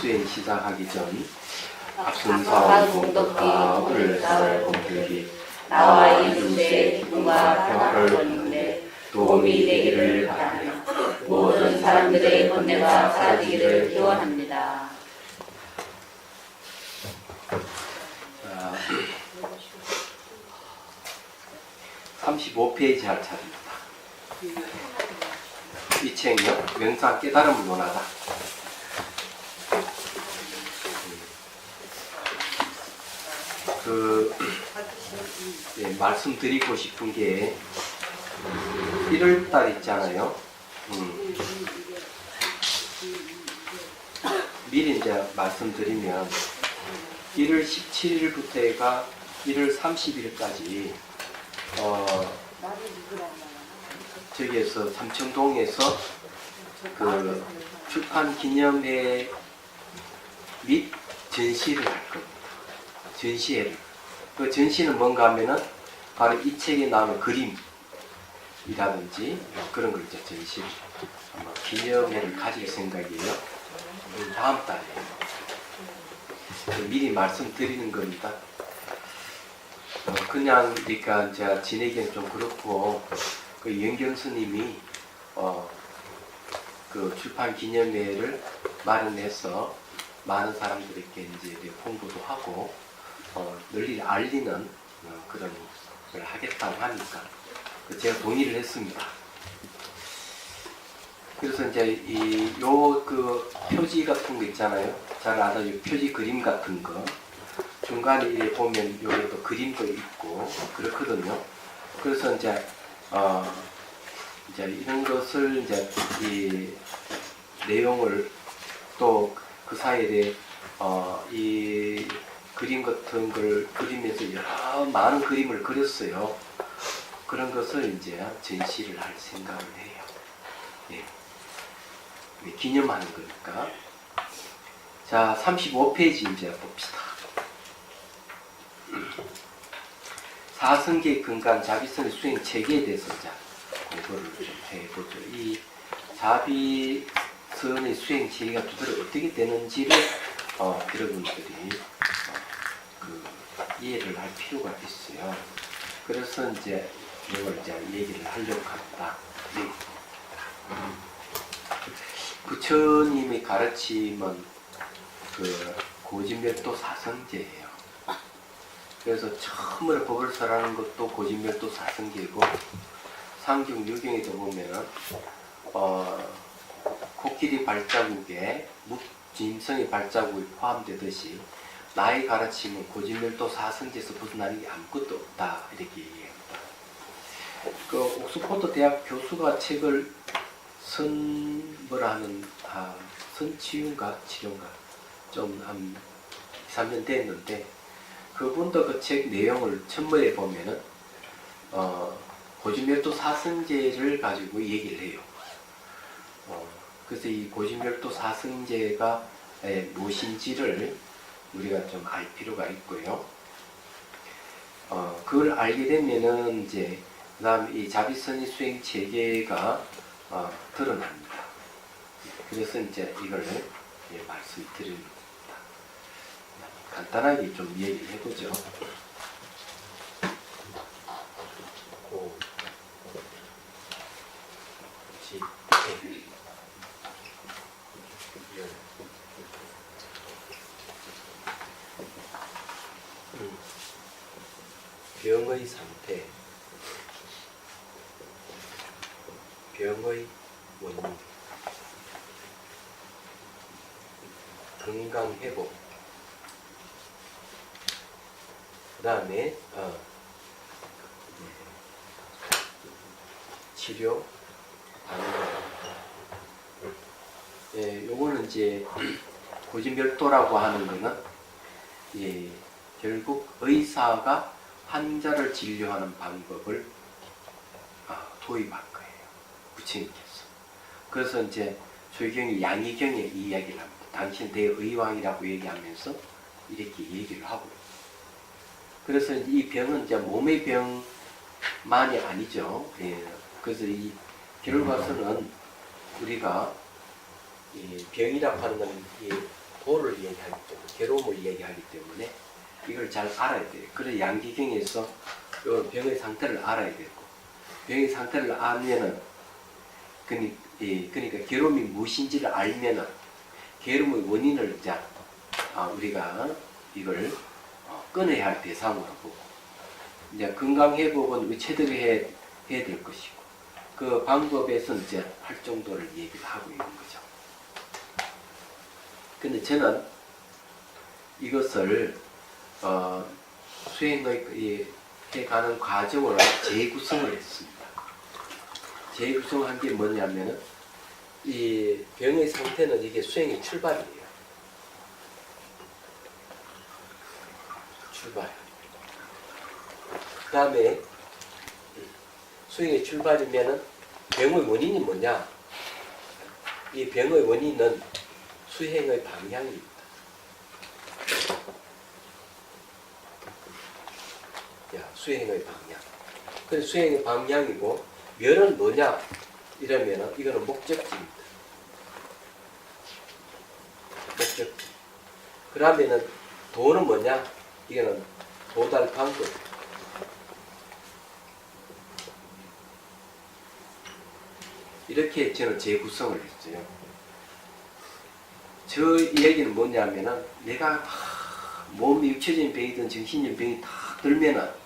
수행 시작하기 전 앞순사원 공덕기 불살 공덕이 나와 이웃의 기쁨과 평화를 얻는데 도움이 되기를 바라며 모든 사람들의 번뇌가 사라지기를 기원합니다. 35페이지 할 차례입니다. 이 책이요. 명상 깨달음을 논하다. 말씀드리고 싶은 게 1월달 있잖아요. 미리 이제 말씀드리면 1월 17일부터가 1월 30일까지 저기에서 삼청동에서 그 출판 기념회 및 전시를 할 겁니다. 전시회를. 그 전시는 뭔가 하면은 바로 이 책에 나오는 그림이라든지 그런 걸 이제 전시를 아마 기념회를 가질 생각이에요. 다음 달에 미리 말씀드리는 겁니다. 그냥 그러니까 제가 지내기엔 좀 그렇고 그 영경 스님이 그 출판 기념회를 마련해서 많은 사람들에게 이제 홍보도 하고 널리 알리는 그런 걸 하겠다고 하니까 제가 동의를 했습니다. 그래서 이제 그 표지 같은 거 있잖아요. 잘 알아요. 표지 그림 같은 거. 중간에 보면 여기도 그림도 있고 그렇거든요. 그래서 이제 이런 것을 이제 이 내용을 또 그 사이에 이 그림 같은 걸 그리면서 여러 많은 그림을 그렸어요. 그런 것을 이제 전시를 할 생각을 해요. 예. 기념하는 거니까. 자, 35페이지 이제 봅시다. 사성계 근간 자비선의 수행 체계에 대해서 자 공부를 좀 해보죠. 이 자비선의 수행 체계가 도대체 어떻게 되는지를 여러분들이 이해를 할 필요가 있어요. 그래서 이제 이걸 이제 얘기를 하려고 합니다. 부처님의 가르침은 그 고진멸도 사성제예요. 그래서 처음으로 법을 설하는 것도 고진멸도 사성제고 상경 유경에도 보면은 코끼리 발자국에 묵짐승의 발자국이 포함되듯이 나의 가르침은 고진멸도 사성제에서 벗어나는 게 아무것도 없다 이렇게 얘기합니다. 그 옥스퍼드 대학 교수가 책을 선치유인가 치료인가 좀 한 2~3년 됐는데 그분도 그 책 내용을 첨부해 보면은 고진멸도 사성제를 가지고 얘기를 해요. 그래서 이 고진멸도 사성제가 무엇인지를 우리가 좀 알 필요가 있고요. 그걸 알게 되면은 이제 그다음 이 자비선의 수행 체계가 드러납니다. 그래서 이제 이걸 말씀드립니다. 간단하게 좀 얘기를 해보죠. 병의 상태, 병의 원인, 건강 회복, 그 다음에 치료, 방법. 요거는 이제 고진멸도라고 하는 거는 결국 의사가 환자를 진료하는 방법을 도입한 거예요. 부처님께서. 그래서 이제 조경이 양의경에 이 이야기를 합니다. 당신 대의왕이라고 얘기하면서 이렇게 얘기를 하고. 그래서 이 병은 이제 몸의 병만이 아니죠. 그래서 이 결과서는 우리가 이 병이라고 하는 건 도를 얘기하기 때문에, 괴로움을 얘기하기 때문에 이걸 잘 알아야 돼요. 그래서 양기경에서 요 병의 상태를 알아야 되고, 병의 상태를 알면은, 그러니까 괴로움이 무엇인지를 알면은 괴로움의 원인을 이제 우리가 이걸 끊어야 할 대상으로 보고, 이제 건강 회복은 최대로 해야 될 것이고, 그 방법에서 이제 할 정도를 얘기를 하고 있는 거죠. 근데 저는 이것을 수행의 해가는 과정으로 재구성을 했습니다. 재구성한 게 뭐냐면은, 이 병의 상태는 이게 수행의 출발이에요. 출발. 그 다음에 수행의 출발이면은 병의 원인이 뭐냐? 이 병의 원인은 수행의 방향입니다. 수행의 방향. 그래서 수행의 방향이고, 멸은 뭐냐? 이러면은 이거는 목적지입니다. 목적지. 그러면은 도는 뭐냐? 이거는 도달 방법. 이렇게 저는 재구성을 했어요. 저 얘기는 뭐냐면은, 내가 몸이 육체적인 병이든 정신적인 병이 다 들면은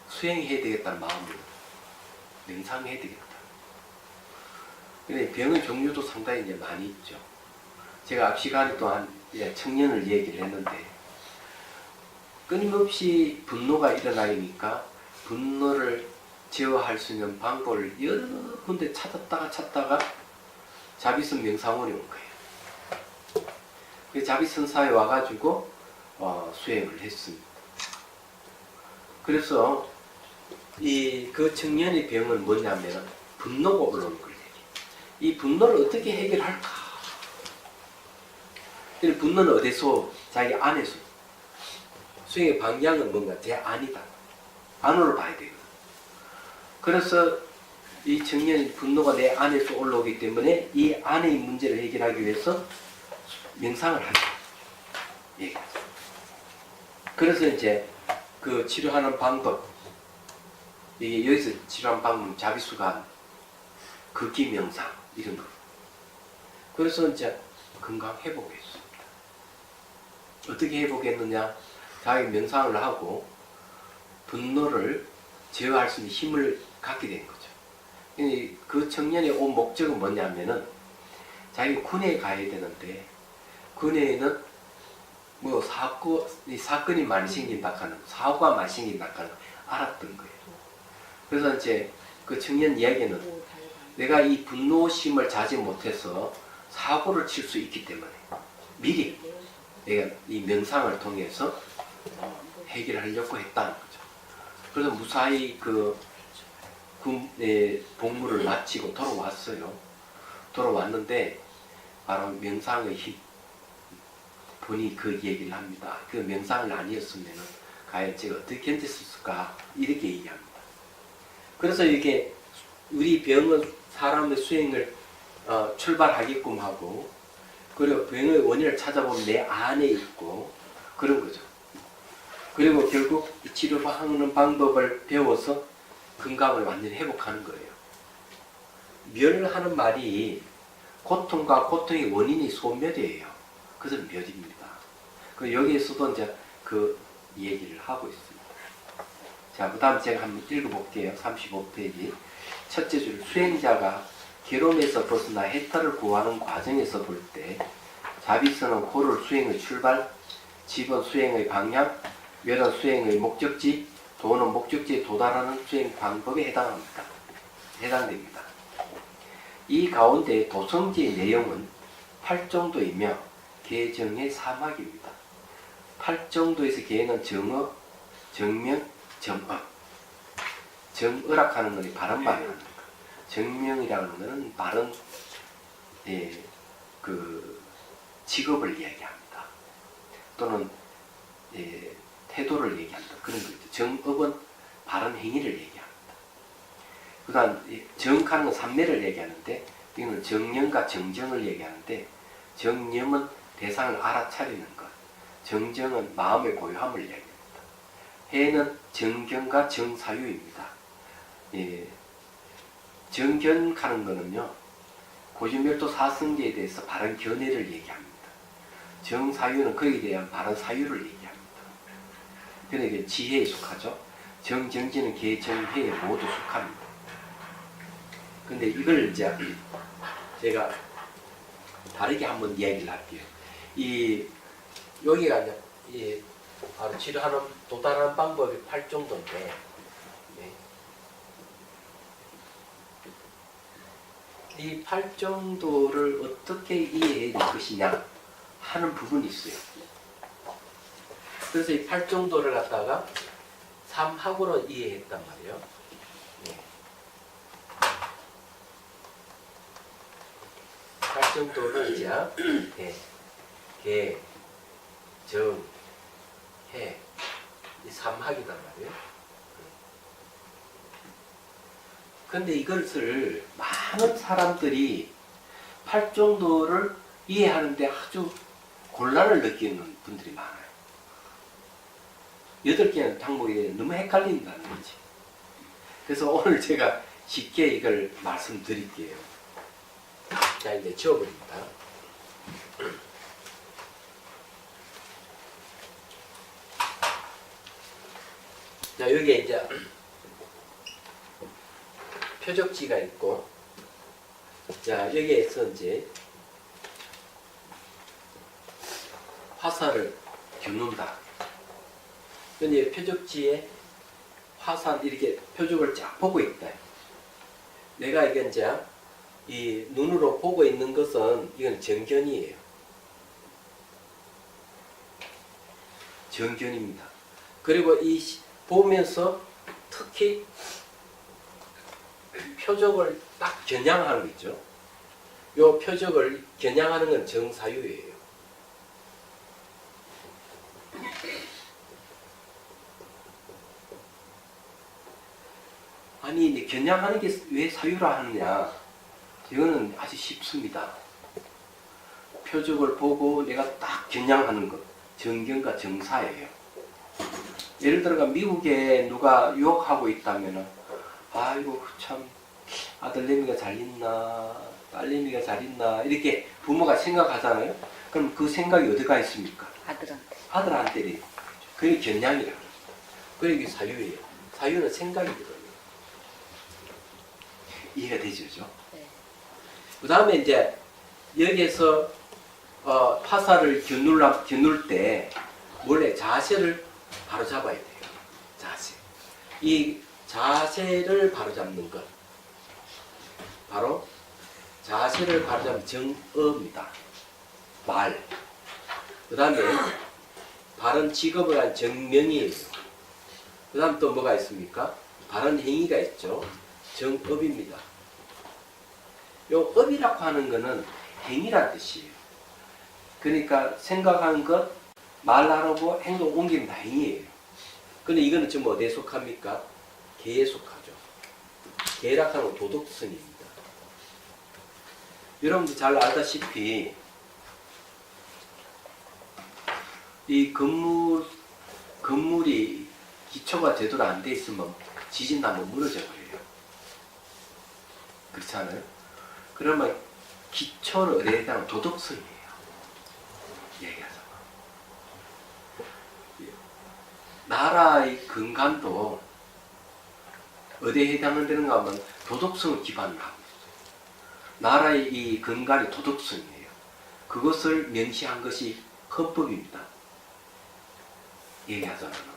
수행해야 되겠다는 마음으로 명상해야 되겠다. 근데 병의 종류도 상당히 이제 많이 있죠. 제가 앞 시간에 또한 청년을 얘기를 했는데, 끊임없이 분노가 일어나니까 분노를 제어할 수 있는 방법을 여러 군데 찾다가 자비선 명상원에 온 거예요. 그 자비선사에 와가지고 수행을 했습니다. 그래서 그 청년의 병은 뭐냐면 분노가 올라오는 거예요. 이 분노를 어떻게 해결할까? 분노는 어디서? 자기 안에서. 수행의 방향은 뭔가 제 안이다. 안으로 봐야 되거든. 그래서 이 청년의 분노가 내 안에서 올라오기 때문에 이 안의 문제를 해결하기 위해서 명상을 하죠. 예. 그래서 이제 그 치료하는 방법, 이게 여기서 치료하는 방법은 자비수관, 극기 명상 이런 거. 그래서 이제 건강 회복했습니다. 어떻게 회복했느냐? 자기 명상을 하고 분노를 제어할 수 있는 힘을 갖게 된 거죠. 그 청년의 온 목적은 뭐냐면은, 자기 군에 가야 되는데 군에는 뭐 사건이 많이 생긴다카는, 사고가 많이 생긴다카는 알았던 거예요. 그래서 이제 그 청년 이야기는, 내가 이 분노심을 자제 못해서 사고를 칠 수 있기 때문에 미리 내가 이 명상을 통해서 해결하려고 했다는 거죠. 그래서 무사히 그 복무를 마치고 돌아왔어요. 돌아왔는데 바로 명상의 힘, 본인이 그 얘기를 합니다. 그 명상을 아니었으면 과연 제가 어떻게 견뎠을까, 이렇게 얘기합니다. 그래서 이게 우리 병은 사람의 수행을 출발하게끔 하고, 그리고 병의 원인을 찾아보면 내 안에 있고 그런 거죠. 그리고 결국 치료하는 방법을 배워서 건강을 완전히 회복하는 거예요. 멸하는 말이 고통과 고통의 원인이 소멸이에요. 그래서 멸입니다. 여기에서도 이제 그 얘기를 하고 있습니다. 자, 그 다음 제가 한번 읽어볼게요. 35페이지. 첫째 줄, 수행자가 괴로움에서 벗어나 해탈을 구하는 과정에서 볼 때, 자비선은 고를 수행의 출발, 집은 수행의 방향, 멸은 수행의 목적지, 도는 목적지에 도달하는 수행 방법에 해당됩니다. 이 가운데 도성지의 내용은 8정도이며 개정의 사막입니다. 8정도에서 개는 정어, 정명, 정어. 정어락하는 것이 바른 말을 하는 거. 정명이라는 것은 바른 그 직업을 이야기합니다. 또는 태도를 얘기한다. 그런 거죠. 정업은 바른 행위를 얘기합니다. 그 다음 정하는 건 삼매를 얘기하는데, 이거는 정령과 정정을 얘기하는데, 정념은 대상을 알아차리는 것, 정정은 마음의 고요함을 이야기합니다. 해는 정견과 정사유입니다. 예, 정견하는 것은요, 고진멸도 사성계에 대해서 바른 견해를 얘기합니다. 정사유는 그에 대한 바른 사유를 얘기합니다. 그러니까 지혜에 속하죠. 정정지는 개정해에 모두 속합니다. 근데 이걸 이제 제가 다르게 한번 이야기를 할게요. 여기가 이제 바로 치료하는 또 다른 방법이 8정도인데, 네. 이 8정도를 어떻게 이해해야 될 것이냐 하는 부분이 있어요. 그래서 이 8정도를 갖다가 3학으로 이해했단 말이에요. 네. 8정도를 이제 개, 정, 해, 이 3학이단 말이에요. 근데 이것을 많은 사람들이 8정도를 이해하는데 아주 곤란을 느끼는 분들이 많아요. 8개의 항목이 너무 헷갈린다는 거지. 그래서 오늘 제가 쉽게 이걸 말씀드릴게요. 자, 이제 지워버립니다. 자, 여기에 이제 표적지가 있고, 자, 여기에서 이제 화살을 겨눈다. 근데 표적지에 화살 이렇게 표적을 쫙 보고 있다. 내가 이게 이제 이 눈으로 보고 있는 것은 이건 정견이에요. 정견입니다. 그리고 이 보면서 특히 표적을 딱 겨냥하는 거 있죠. 이 표적을 겨냥하는 건 정사유예요. 아니, 이제 겨냥하는 게 왜 사유라 하느냐? 이거는 아주 쉽습니다. 표적을 보고 내가 딱 겨냥하는 것, 정견과 정사예요. 예를 들어가 미국에 누가 유학하고 있다면은, 아이고 참 아들내미가 잘 있나, 딸내미가 잘 있나 이렇게 부모가 생각하잖아요. 그럼 그 생각이 어디가 있습니까? 아들한테. 그게 겨냥이라고. 그게 사유예요. 사유는 생각이거든요. 이해가 되죠? 네. 그 다음에 이제 여기에서 화살을 겨눌 때 원래 자세를 바로 잡아야 돼요. 자세. 이 자세를 바로 잡는 것. 바로 자세를 바로 잡는 정어입니다. 말. 그 다음에 바른 직업을 한 정명이에요. 그 다음 또 뭐가 있습니까? 바른 행위가 있죠. 정업입니다. 요 업이라고 하는 것은 행위란 뜻이에요. 그러니까 생각하는 것, 말하고 행동 옮기는 다 행위예요. 근데 이거는 지금 어디에 속합니까? 개에 속하죠. 개라고 하는 건 도덕성입니다. 여러분들 잘 알다시피 이 건물이 기초가 제대로 안 돼 있으면 지진 나면 무너져 버려요. 그렇지 않아요? 그러면 기초는 어디에 해당하는 도덕성이에요. 얘기하자면. 나라의 근간도 어디에 해당되는가 하면 도덕성을 기반으로 하고 있어요. 나라의 이 근간이 도덕성이에요. 그것을 명시한 것이 헌법입니다. 얘기하자면.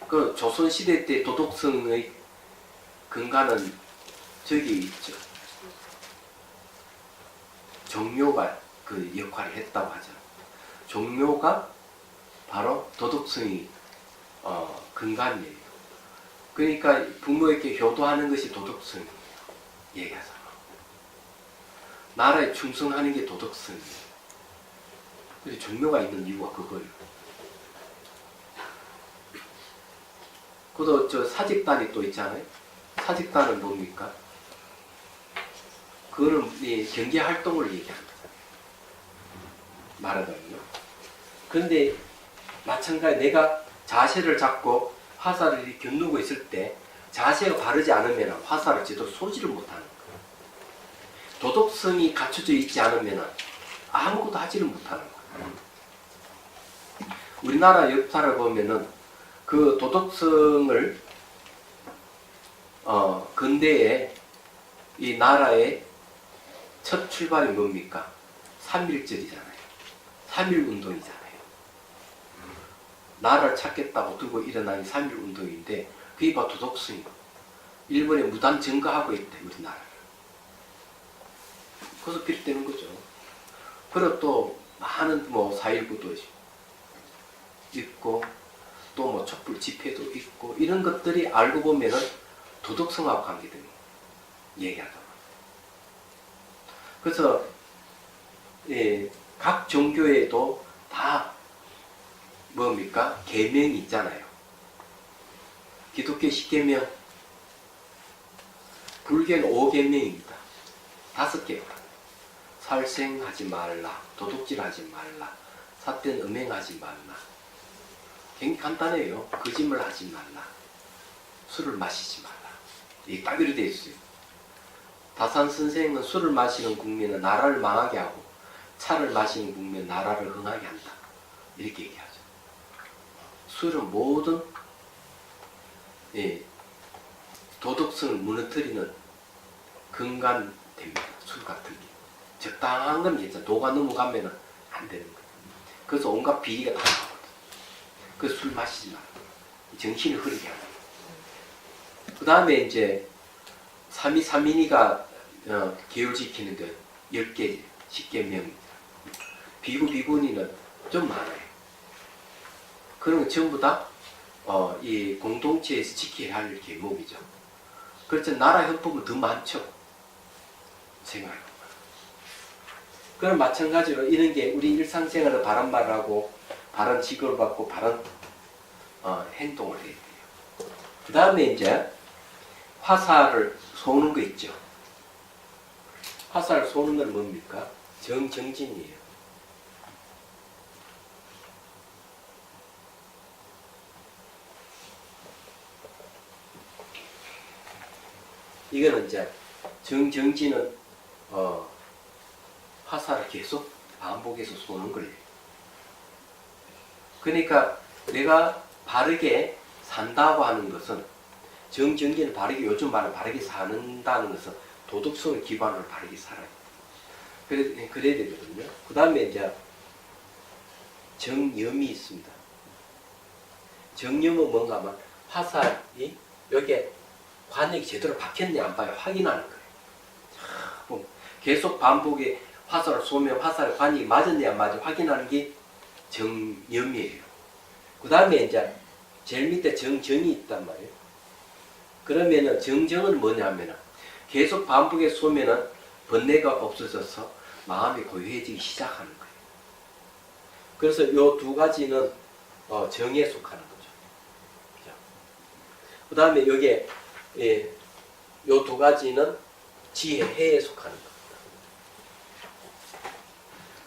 그 조선시대 때 도덕성의 근간은 저기 있죠. 종묘가 그 역할을 했다고 하죠. 종묘가 바로 도덕성이 근간이에요. 그러니까 부모에게 효도하는 것이 도덕성이에요. 얘기하자면. 나라에 충성하는 게 도덕성이에요. 그래서 종묘가 있는 이유가 그거예요. 그도 저 사직단이 또 있잖아요. 사직단은 뭡니까? 그거는 이 경계 활동을 얘기하는 거죠. 말하자면요. 그런데 마찬가지 내가 자세를 잡고 화살을 겨누고 있을 때 자세가 바르지 않으면 화살을 제대로 쏘지를 못하는 거예요. 도덕성이 갖춰져 있지 않으면 아무것도 하지를 못하는 거예요. 우리나라 역사를 보면은 그 도덕성을 근대에 이 나라의 첫 출발이 뭡니까? 3.1절이잖아요. 3.1운동이잖아요. 나라를 찾겠다고 들고 일어난 3.1운동인데 그게 바로 도덕성이고 일본에 무단 증거하고 있대 우리나라를. 그래서 비롯되는 거죠. 그리고 또 많은 뭐 4.19도 있고 또 뭐 촛불 집회도 있고 이런 것들이 알고 보면은 도덕성하고 관계되는 얘기하다. 그래서 각 종교에도 다 뭡니까? 계명이 있잖아요. 기독교 10계명, 불교는 5계명입니다. 5개요. 살생하지 말라, 도둑질하지 말라, 삿된 음행하지 말라. 굉장히 간단해요. 거짓말 하지 말라, 술을 마시지 말라. 이게 딱 이렇게 되어 있어요. 다산 선생은 술을 마시는 국민은 나라를 망하게 하고 차를 마시는 국민은 나라를 흥하게 한다. 이렇게 얘기하죠. 술은 모든 도덕성을 무너뜨리는 근간됩니다. 술 같은 게. 적당한 건 이제 도가 넘어가면 안 되는 거예요. 그래서 온갖 비리가 다 나거든. 그래서 술 마시지 마라. 정신을 흐리게 하는 거예요. 그 다음에 이제 3.2.3.1이가 계율 지키는 게 10개, 10계명입니다. 비구, 비구니는 좀 많아요. 그런 거 전부 다 이 공동체에서 지켜야 할 계목이죠. 그렇죠. 나라 헌법은 더 많죠. 생각해보면. 그럼 마찬가지로 이런 게 우리 일상생활에 바른 말을 하고 바른 지급을 받고 바른 행동을 해야 돼요. 그 다음에 이제 화살을 쏘는 거 있죠. 화살을 쏘는 건 뭡니까? 정진이에요. 이거는 이제 정진은 화살을 계속 반복해서 쏘는 거예요. 그러니까 내가 바르게 산다고 하는 것은 정진은 바르게 요즘 말은 바르게 사는다는 것은 도덕성을 기반으로 바르게 살아요. 그래야 되거든요. 그 다음에 이제 정염이 있습니다. 정염은 뭔가 하면 화살이 여기에 관역이 제대로 박혔냐 안 봐요. 확인하는 거예요. 계속 반복에 화살을 쏘면 화살의 관역이 맞았냐 안 맞아 확인하는 게 정염이에요. 그 다음에 이제 제일 밑에 정정이 있단 말이에요. 그러면은 정정은 뭐냐면은 계속 반복에 쏘면은 번뇌가 없어져서 마음이 고요해지기 시작하는 거예요. 그래서 요 두 가지는 정에 속하는 거죠. 그 다음에 여기에 요 두 가지는 지혜, 해에 속하는 겁니다.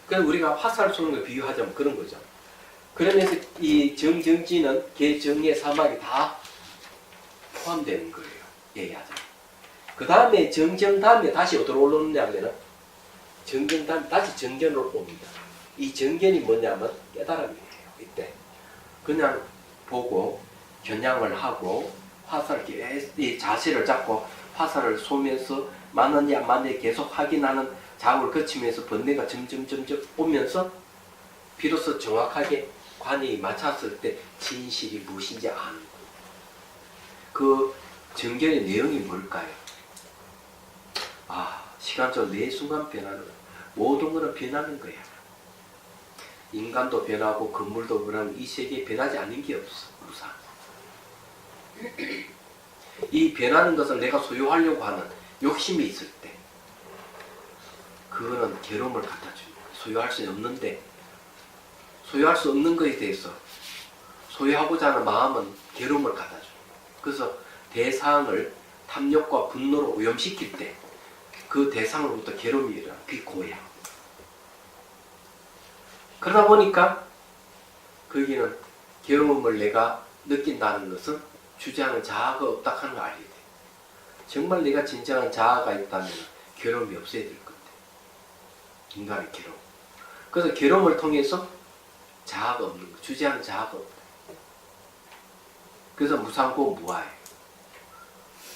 그래서 우리가 화살 쏘는 걸 비유하자면 그런 거죠. 그러면서 이 정지는 개정의 사막이 다 포함되는 거예요. 얘기하자면. 그 다음에 정정 다음에 다시 어디로 올라오느냐면 정정 다음에 다시 정견으로 옵니다. 이 정견이 뭐냐면 깨달음이에요. 이때 그냥 보고 겨냥을 하고 화살을 이 자세를 잡고 화살을 쏘면서 맞는지 안 맞는지 계속 확인하는 작업을 거치면서 번뇌가 점점 오면서 비로소 정확하게 관이 맞췄을 때 진실이 무엇인지 아는 거예요. 그 정견의 내용이 뭘까요? 시간적으로 매 순간 변하는 거야. 모든 거는 변하는 거야. 인간도 변하고 건물도 변하고 이 세계에 변하지 않는 게 없어. 무상. 이 변하는 것을 내가 소유하려고 하는 욕심이 있을 때 그거는 괴로움을 갖다 주는 거야. 소유할 수 없는데 소유할 수 없는 것에 대해서 소유하고자 하는 마음은 괴로움을 갖다 주는 거야. 그래서 대상을 탐욕과 분노로 오염시킬 때 그 대상으로부터 괴로움이 일어나. 그게 고야. 그러다 보니까 거기는 괴로움을 내가 느낀다는 것은 주제하는 자아가 없다 하는 걸 알게 돼. 정말 내가 진정한 자아가 있다면 괴로움이 없어야 될 건데. 인간의 괴로움. 그래서 괴로움을 통해서 자아가 없는 거, 주제하는 자아가 없다. 그래서 무상고 무아예요.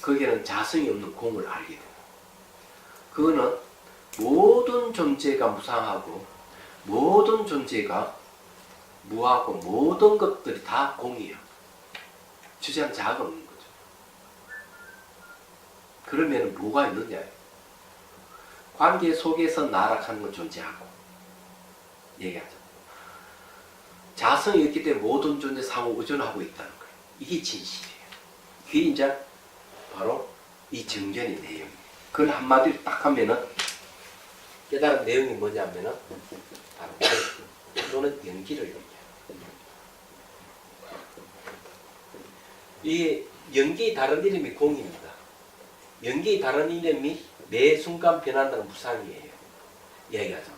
거기에는 자성이 없는 공을 알게 돼요. 그거는 모든 존재가 무상하고 모든 존재가 무하고 모든 것들이 다 공이에요. 주제하는 자아가 없는 거죠. 그러면 뭐가 있느냐? 관계 속에서 나락하는 건 존재하고 얘기하죠. 자성이 있기 때문에 모든 존재 상호 의존하고 있다는 거예요. 이게 진실이에요. 그게 이제 바로 이 정견의 내용이에요. 그걸 한마디로 딱 하면은 깨달은 내용이 뭐냐면은 바로 또는 연기를 얘기해요. 이 연기의 다른 이름이 공입니다. 연기의 다른 이름이 매 순간 변한다는 무상이에요. 이야기하잖아.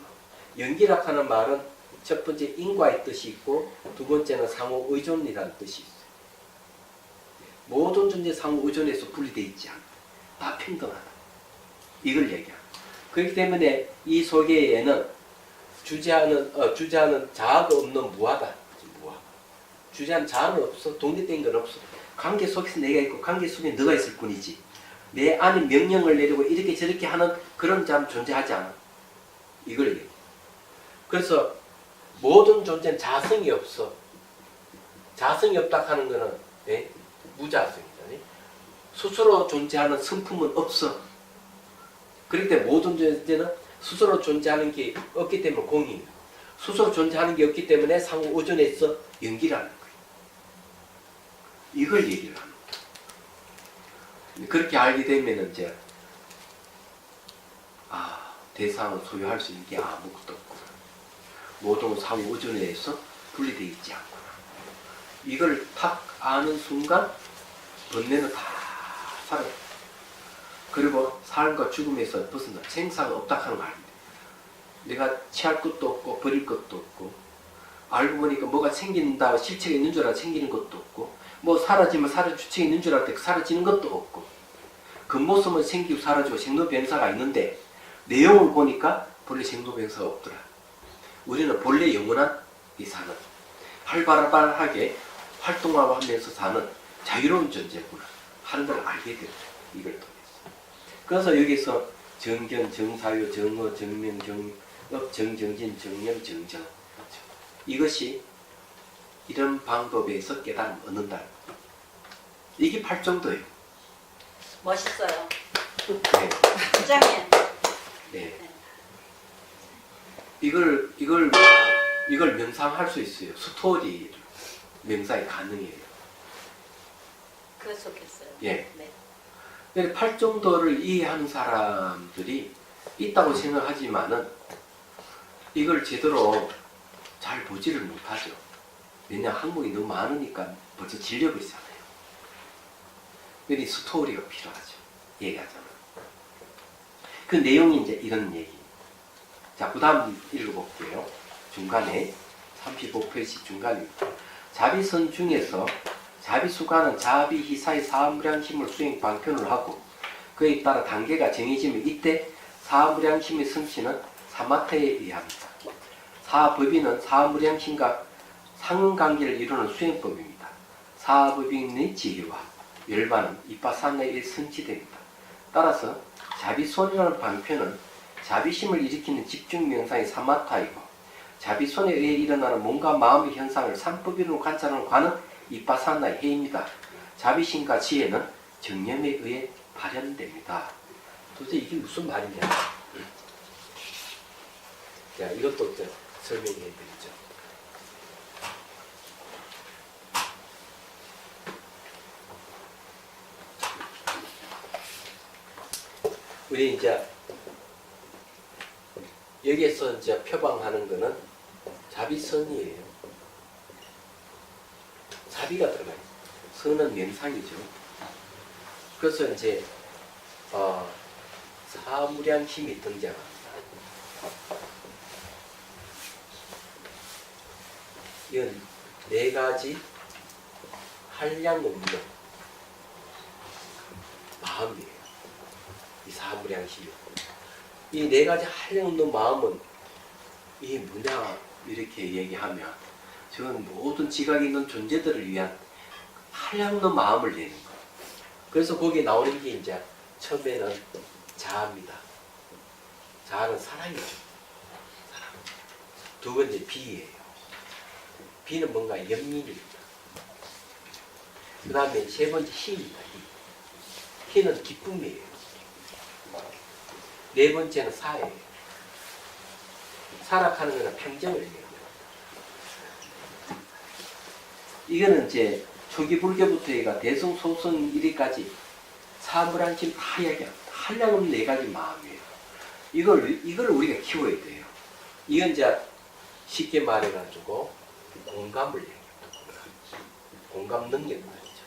연기라고 하는 말은 첫 번째 인과의 뜻이 있고 두 번째는 상호 의존이라는 뜻이 있어요. 모든 존재 상호 의존에서 분리되어 있지 않아. 다 평등하다. 이걸 얘기합니다. 그렇기 때문에 이 소개에는 주제하는 자아가 없는 무하다. 무하. 주제하는 자아는 없어. 독립된 건 없어. 관계 속에서 내가 있고 관계 속에 너가 있을 뿐이지. 내 안에 명령을 내리고 이렇게 저렇게 하는 그런 자는 존재하지 않아. 이걸 얘기해. 그래서 모든 존재는 자성이 없어. 자성이 없다 하는 거는 무자성이잖아요. 스스로 존재하는 성품은 없어. 그렇기 때문에 모든 존재는 스스로 존재하는 게 없기 때문에 공이에요. 스스로 존재하는 게 없기 때문에 상호 의존에서 연기라는 거예요. 이걸 얘기를 합니다. 그렇게 알게 되면 이제 대상을 소유할 수 있는 게 아무것도 없구나. 모든 상호 의존에서 분리되어 있지 않구나. 이걸 탁 아는 순간 번뇌는 다 사라져. 그리고 삶과 죽음에서 벗어나 생사가 없다 하는 거 아닙니다. 내가 취할 것도 없고 버릴 것도 없고 알고 보니까 뭐가 생긴다 실체가 있는 줄 알아 생기는 것도 없고 뭐 사라지면 사라질 주체가 있는 줄 알았더니 사라지는 것도 없고 겉모습은 생기고 사라지고 생로병사가 있는데 내용을 보니까 본래 생로병사가 없더라. 우리는 본래 영원한 이 사는 활발하게 활동하고 하면서 사는 자유로운 존재구나 하는 걸 알게 돼요. 이걸 통해서. 그래서 여기서 정견, 정사유, 정어, 정명, 정업, 정정진, 정념, 정정 이것이 이런 방법에서 깨달음을 얻는다. 이게 8정도예요. 멋있어요. 네. 주장해. 네. 이걸 명상할 수 있어요. 스토리 명상이 가능해요. 그거 좋겠어요. 예. 네. 8정도를 이해하는 사람들이 있다고 생각하지만은 이걸 제대로 잘 보지를 못하죠. 왜냐 항목이 너무 많으니까 벌써 질려버리잖아요. 그러니 스토리가 필요하죠. 얘기하자면. 그 내용이 이제 이런 얘기. 자, 그 다음 읽어볼게요. 중간에 35페이지 중간입니다. 자비선 중에서 자비수가는 자비희사의 사무량심을 수행 방편을 하고 그에 따라 단계가 정해지면 이때 사무량심의 성취는 사마타에 의합니다. 사법인은 사무량심과 상응관계를 이루는 수행법입니다. 사법인의 지혜와 열반은 이빠사나에 성취됩니다. 따라서 자비손이라는 방편은 자비심을 일으키는 집중명상의 사마타이고 자비손에 의해 일어나는 몸과 마음의 현상을 삼법인으로 관찰하는 관은 이빠사나의 해입니다. 자비심과 지혜는 정념에 의해 발현됩니다. 도대체 이게 무슨 말이냐? 자, 이것도 설명해 드리죠. 우리 이제 여기에서 이제 표방하는 거는 자비선이에요. 자비가 들어가요. 선은 명상이죠. 그래서 이제 사무량 힘이 등장합니다. 이건 네 가지 한량 없는 마음이에요. 이 사무량 힘이. 이 네 가지 한량 없는 마음은 이 뭐냐 이렇게 얘기하면 저건 모든 지각이 있는 존재들을 위한 한량 없는 마음을 내는 거예요. 그래서 거기에 나오는 게 이제 처음에는 자아입니다. 자아는 사랑이죠. 사랑. 두 번째 비예요. 비는 뭔가 연민입니다. 그 다음에 세 번째 희입니다. 희. 희는 기쁨이에요. 네 번째는 사예요. 사락하는 거는 평정을 얘기합니다. 이거는 이제 초기 불교부터 대승소승 1위까지 사무량심 다 이야기합니다. 한량 없는 네 가지 마음이에요. 이걸 우리가 키워야 돼요. 이건 이제 쉽게 말해가지고 공감을 얘기합니다. 공감 능력 말이죠.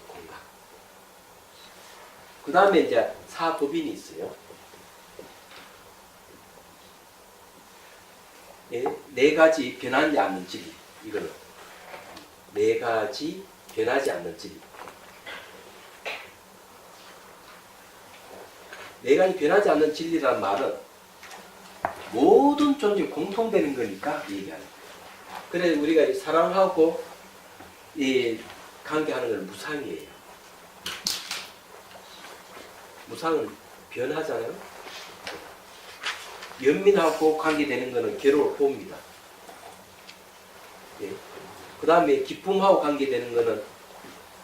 공감. 그 다음에 이제 사법인이 있어요. 네 가지 변하지 않는 진리. 이거는 네 가지 변하지 않는 진리. 네 가지 변하지 않는 진리란 말은 모든 존재 공통되는 거니까 얘기하는 거예요. 그래 우리가 사랑하고 이 관계하는 건 무상이에요. 무상은 변하잖아요. 연민하고 관계되는 거는 괴로울 호입니다. 예. 그 다음에 기쁨하고 관계되는 거는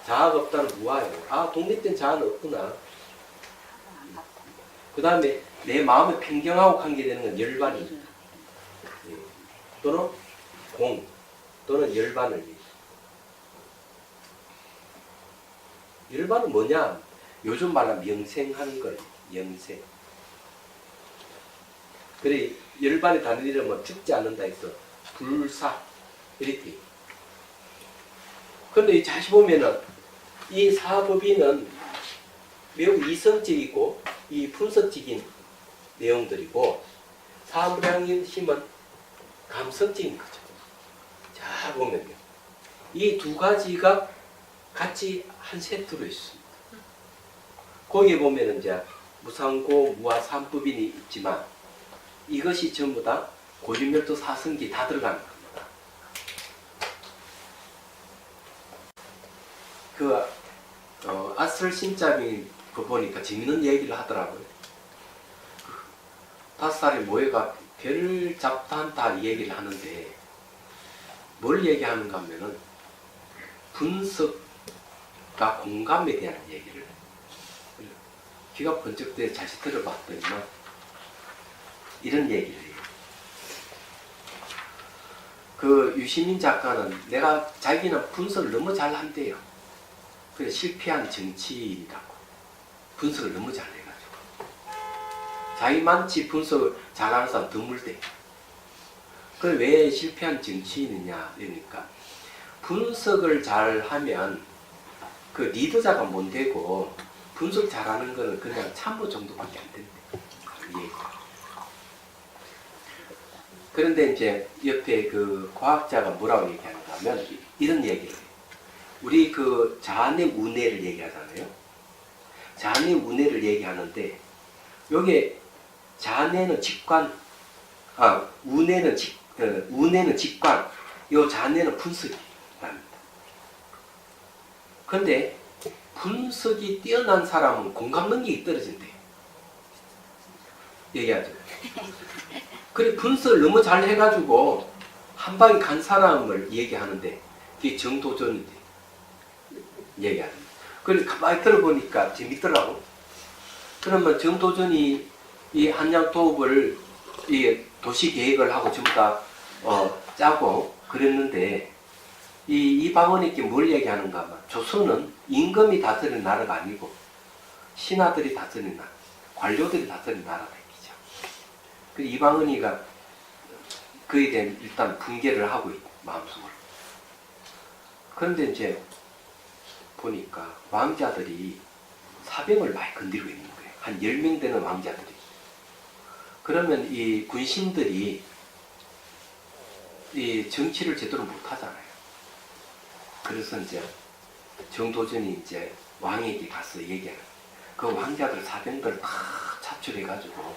자아가 없다는 무아예요. 아, 독립된 자아는 없구나. 그 다음에 내 마음의 평정하고 관계되는 건 열반입니다. 예. 또는 공, 또는 열반을 얘기해요. 열반은 뭐냐? 요즘 말로 명생하는 거예요. 영생. 그래 열반의 다른 이름은 죽지 않는다 해서 불사 이렇게. 그런데 다시 보면은 이 사법인은 매우 이성적이고 이 분석적인 내용들이고 사무량의 힘은 감성적인 거죠. 잘 보면요. 이 두 가지가 같이 한 세트로 있습니다. 거기에 보면은 이제 무상고, 무아, 삼법인이 있지만 이것이 전부 다 고진멸도 사성기 다 들어가는 겁니다. 아슬신짜비 보니까 재밌는 얘기를 하더라고요. 5살의 모여가 별 잡다한다 이 얘기를 하는데 뭘 얘기하는가 하면은 분석과 공감에 대한 얘기를 귀가 번쩍 때 다시 들어봤더니만 이런 얘기를 해요. 그 유시민 작가는 자기는 분석을 너무 잘한대요. 그래서 실패한 정치인이라고. 분석을 너무 잘해가지고. 자기만치 분석을 잘하는 사람 드물대. 그래 왜 실패한 정치인이냐 이러니까 분석을 잘하면 그 리더자가 못 되고 분석 잘하는 거는 그냥 참모 정도밖에 안 된대. 예. 그런데 이제 옆에 그 과학자가 뭐라고 얘기하는가 하면 이런 얘기를 해요. 우리 그 자안의 운해를 얘기하잖아요. 자안의 운해를 얘기하는데 여기에 자안에는 직관, 운해는 직관, 요 자안에는 분석이랍니다. 그런데 분석이 뛰어난 사람은 공감 능력이 떨어진대요. 얘기하죠. 그래 분석을 너무 잘 해가지고 한 방에 간 사람을 얘기하는데 그게 정도전인데 얘기하는. 그래 가만히 들어보니까 재밌더라고. 그러면 정도전이 이 한양도읍을 이 도시 계획을 하고 전부 다 짜고 그랬는데 이방원에게 뭘 얘기하는가 하면 조선은 임금이 다스리는 나라가 아니고 신하들이 다스리는 나라, 관료들이 다스리는 나라다 얘기죠. 그 이방원이가 그에 대한 일단 붕괴를 하고 있고 마음속으로. 그런데 이제 보니까 왕자들이 사병을 많이 건드리고 있는 거예요. 한 10명 되는 왕자들이. 그러면 이 군신들이 이 정치를 제대로 못 하잖아요. 그래서 이제 정도전이 이제 왕에게 가서 얘기하는 그 왕자들 사병들 다 차출해가지고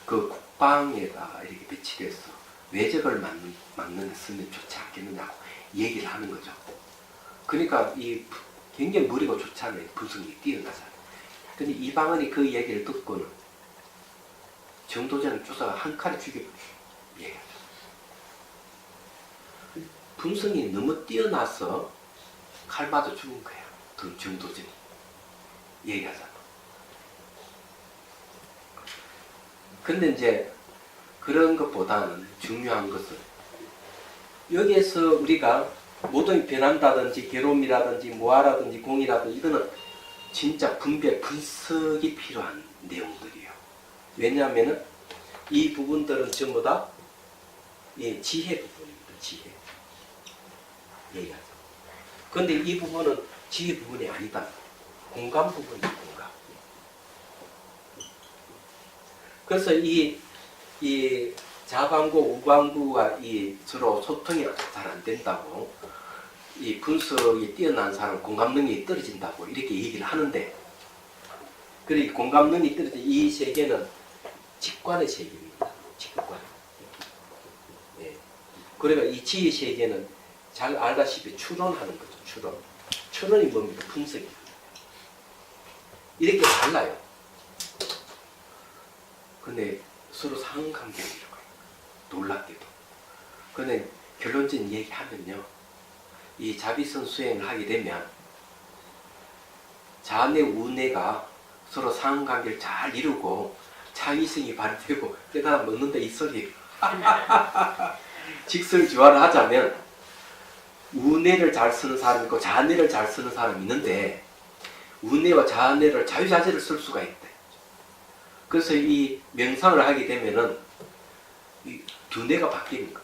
그 국방에다가 이렇게 배치돼서 외적을 막는 데 쓰면 좋지 않겠느냐고 얘기를 하는 거죠. 그러니까 이 굉장히 무리가 좋잖아요. 분석이 뛰어나잖아요. 근데 이방원이 그 얘기를 듣고는 정도전을 쫓아가 한 칼에 죽여 얘기하죠. 분석이 너무 뛰어나서 칼 맞아 죽은 거야. 그 정도전이 얘기하잖아. 근데 이제 그런 것보다는 중요한 것은 여기에서 우리가 모든 변한다든지 괴로움이라든지 모아라든지 공이라든지 이거는 진짜 분석이 필요한 내용들이에요. 왜냐하면 이 부분들은 전부 다 지혜 부분입니다. 지혜. 얘기하죠. 그런데 이 부분은 지혜 부분이 아니다. 공감 부분이에요. 공감. 그래서 이 자반구, 우반구가 서로 소통이 잘 안 된다고, 이 분석이 뛰어난 사람 공감 능력이 떨어진다고 이렇게 얘기를 하는데, 그리고 공감 능력이 떨어진 이 세계는 직관의 세계입니다. 직관. 예. 그러니까 이 지혜 세계는 잘 알다시피 추론하는 거죠. 추론. 추론이 뭡니까? 분석입니다. 이렇게 달라요. 근데 서로 상관관계를 이루어요. 놀랍게도. 근데 결론적인 얘기하면요. 이 자비선 수행을 하게 되면 자내 우내가 서로 상관관계를 잘 이루고 창의성이 발휘되고 깨달아 먹는다 이 소리. 직설주화를 하자면 우내를 잘 쓰는 사람이 있고 자내를 잘 쓰는 사람이 있는데 우내와 자내를 자유자재를 쓸 수가 있대. 그래서 이 명상을 하게 되면은 이 두뇌가 바뀌는 겁니다.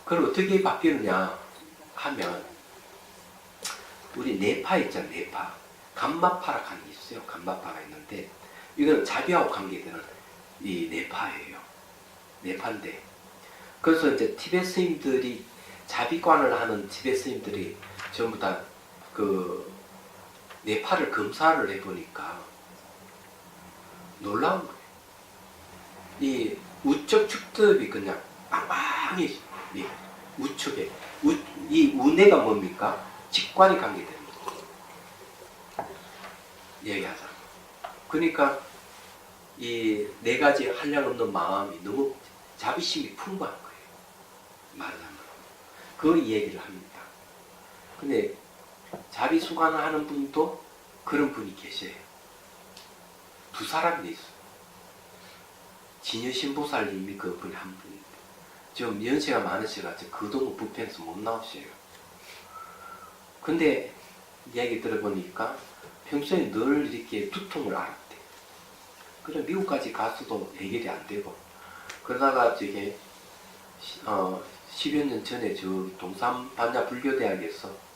그럼 어떻게 바뀌느냐 하면 우리 뇌파 있잖아요. 뇌파. 감마파라 하는 게 있어요. 감마파가 있는데 이거는 자비하고 관계되는 이 뇌파예요. 뇌파인데 그래서 이제 티베트 스님들이 자비관을 하는 티베트 스님들이 전부 다 그 뇌파를 검사를 해보니까 놀라운 거예요. 이 우적 축듭이 그냥 빵빵해. 우측에 이 우뇌가 뭡니까? 직관이 관계되는 거예요. 얘기하자. 그러니까 이 네 가지 한량없는 마음이 너무 자비심이 풍부한 거예요. 말하자면 그 얘기를 합니다. 근데 자비수관을 하는 분도 그런 분이 계셔요. 두 사람이 있어요. 진여신보살님이 그 분이 한 분인데 좀 연세가 많으셔가지고 그동안 부편에서 못 나오셔요. 근데 이야기 들어보니까 평소에 늘 이렇게 두통을 앓았대. 그래 미국까지 가서도 해결이 안 되고 그러다가 저게 10여 년 전에 저 동산 반야 불교대학에서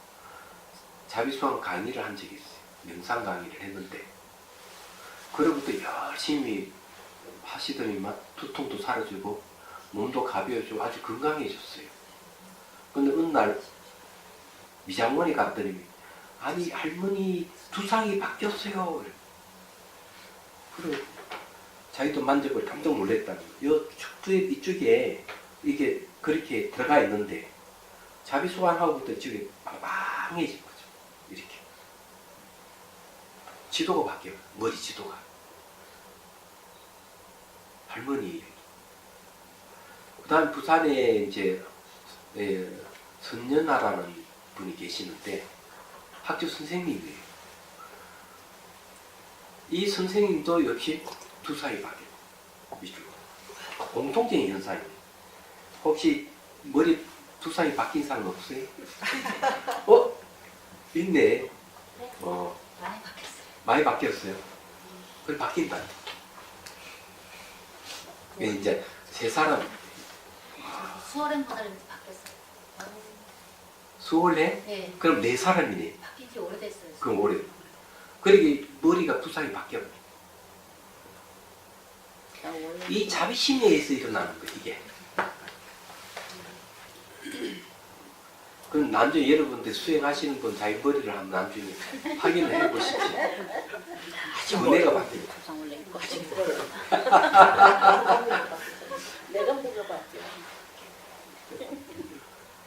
자비수관 강의를 한 적이 있어요. 명상 강의를 했는데 그로부터 열심히 하시더니만 두통도 사라지고 몸도 가벼워지고 아주 건강해졌어요. 근데 어느 날 미장원에 갔더니 아니 할머니 두상이 바뀌었어요. 그래 자기도 만져보고 깜짝 놀랐다는 거예요. 이쪽에 이게 그렇게 들어가 있는데 자비수관하고부터 이쪽에 빵빵해진 거죠. 이렇게 지도가 바뀌어요. 머리 지도가. 할머니. 그 다음 부산에 이제 선연아라는 분이 계시는데 학교 선생님이에요. 이 선생님도 역시 두상이 바뀌어요. 이쪽으로. 공통적인 현상이에요. 혹시 머리 두상이 바뀐 사람 없어요? 있네. 네? 많이 바뀌었어요. 많이 바뀌었어요. 그래 바뀐다. 이제 세 사람. 수월행 보다는지 바뀌었어요. 수월해? 네. 그럼 네 사람이네. 바뀐 지 오래됐어요. 그럼 올해 그러게 머리가 부상이 바뀌어버려. 이 자비심에 의해서 일어나는 거 이게. 그럼 나중에 여러분들 수행하시는 분 자기 머리를 한번 나중에 확인을 해보십시오. 아주 은혜가 바뀝니다. 부상을 내고 내가 물어봤죠.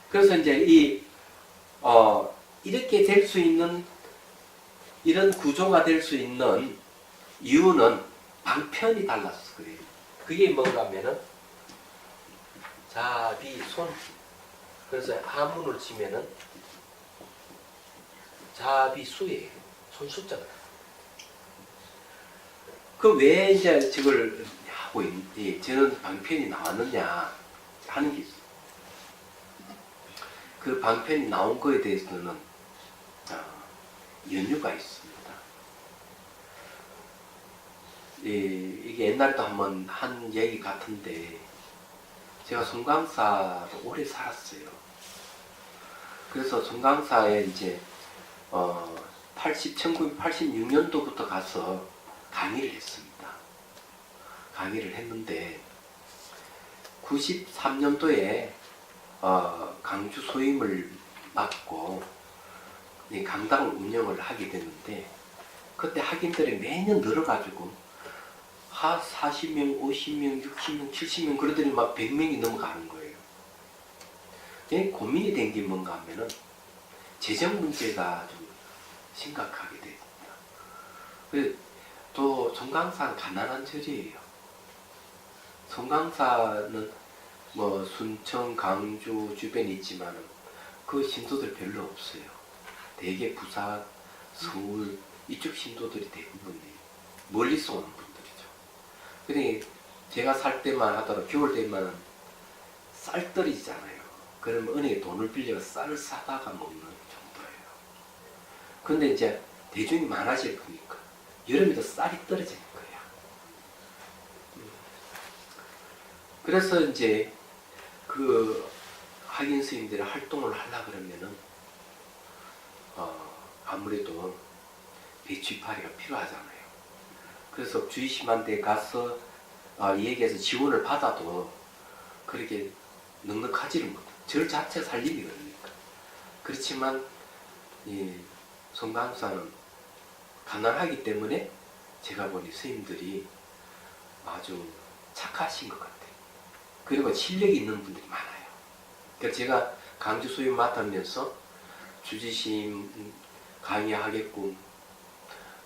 그래서 이제 이렇게 될 수 있는 이런 구조가 될 수 있는 이유는 방편이 달라서 그래요. 그게 뭔가 하면은 자비 손. 그래서 한문을 치면은 자비수예요. 손 숫자가. 그 왜 이제 저걸 하고 저는 방편이 나왔느냐 하는 게 있어요. 그 방편이 나온 거에 대해서는 연유가 있습니다. 이게 옛날에도 한번 한 얘기 같은데 제가 송강사로 오래 살았어요. 그래서 송강사에 이제 1986년도부터 가서 강의를 했습니다. 강의를 했는데 93년도에 강주 소임을 맡고 강당을 운영을 하게 됐는데 그때 학인들이 매년 늘어가지고 40명, 50명, 60명, 70명 그러더니 막 100명이 넘어가는 거예요. 고민이 된 게 뭔가 하면은 재정 문제가 좀 심각하게 됩니다. 또 송강사는 가난한 처지예요. 송강사는 뭐 순천, 강주 주변에 있지만은 그 신도들 별로 없어요. 대개 부산, 서울 이쪽 신도들이 대부분이에요. 멀리서 오는 분들이죠. 그러니 제가 살 때만 하더라도 겨울 되면 쌀 떨어지잖아요. 그러면 은행에 돈을 빌려 쌀을 사다가 먹는 정도예요. 그런데 이제 대중이 많아질 거니까 여름에도 쌀이 떨어지는 거예요. 그래서 이제 그 학인 스님들이 활동을 하려고 그러면은 아무래도 배추이파리가 필요하잖아요. 그래서 주의심한 데 가서 이 얘기해서 지원을 받아도 그렇게 넉넉하지를 못해요. 절 자체 살림이 그러니까. 그렇지만 이 송강사는 가난하기 때문에 제가 보니 스님들이 아주 착하신 것 같아요. 그리고 실력이 있는 분들이 많아요. 그러니까 제가 강주 소임 맡으면서 주지심 강의하겠고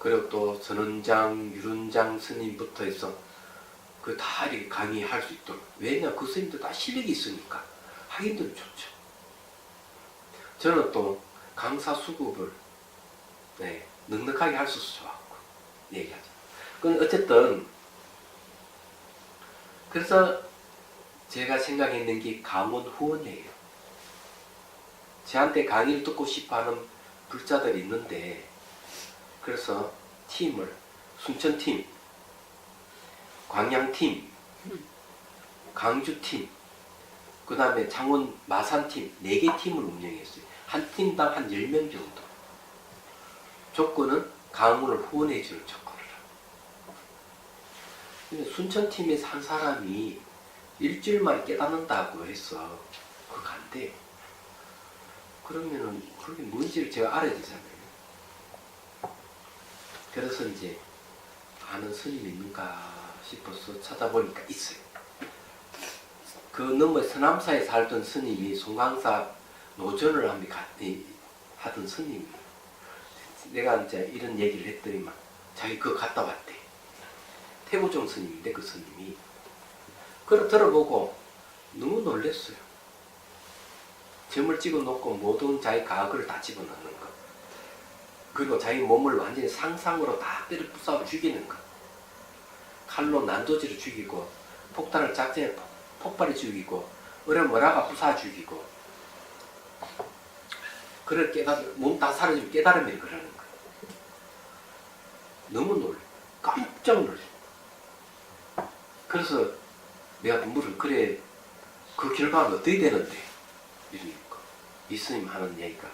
그리고 또 선원장, 유른장 스님부터 해서 그 다 이렇게 강의할 수 있도록. 왜냐 그 스님들 다 실력이 있으니까 학인들은 좋죠. 저는 또 강사 수급을 넉넉하게 할 수 있어서 좋았고 얘기하죠. 그건 어쨌든 그래서 제가 생각했는 게 강원 후원이에요. 저한테 강의를 듣고 싶어하는 불자들이 있는데 그래서 팀을 순천팀, 광양팀, 강주팀, 그 다음에 창원 마산팀 4개 팀을 운영했어요. 한 팀당 한 10명 정도. 조건은 강원을 후원해주는 조건을 하고. 근데 순천팀에서 한 사람이 일주일 만에 깨닫는다고 해서 그거 안 돼요. 그러면은 그게 뭔지를 제가 알아야 되잖아요. 그래서 이제 아는 스님이 있는가 싶어서 찾아보니까 있어요. 그 너머 서남사에 살던 스님이 송강사 노전을 하던 스님이 내가 이제 이런 얘기를 했더니만 자기 그거 갔다 왔대. 태고종 스님인데 그 스님이 그걸 들어보고 너무 놀랬어요. 점을 찍어 놓고 모든 자기 가글을 다 집어넣는 거. 그리고 자기 몸을 완전히 상상으로 다 때려 부숴 죽이는 거. 칼로 난도질을 죽이고 폭탄을 작전에 폭발해 죽이고 뭐라가 부숴 죽이고 그걸 몸 다 사라지면 깨달음이 그러는 거예요. 너무 놀래. 깜짝 놀래. 그래서 내가 물을 그래 그 결과는 어떻게 되는데 이러니까 이 스님 하는 얘기가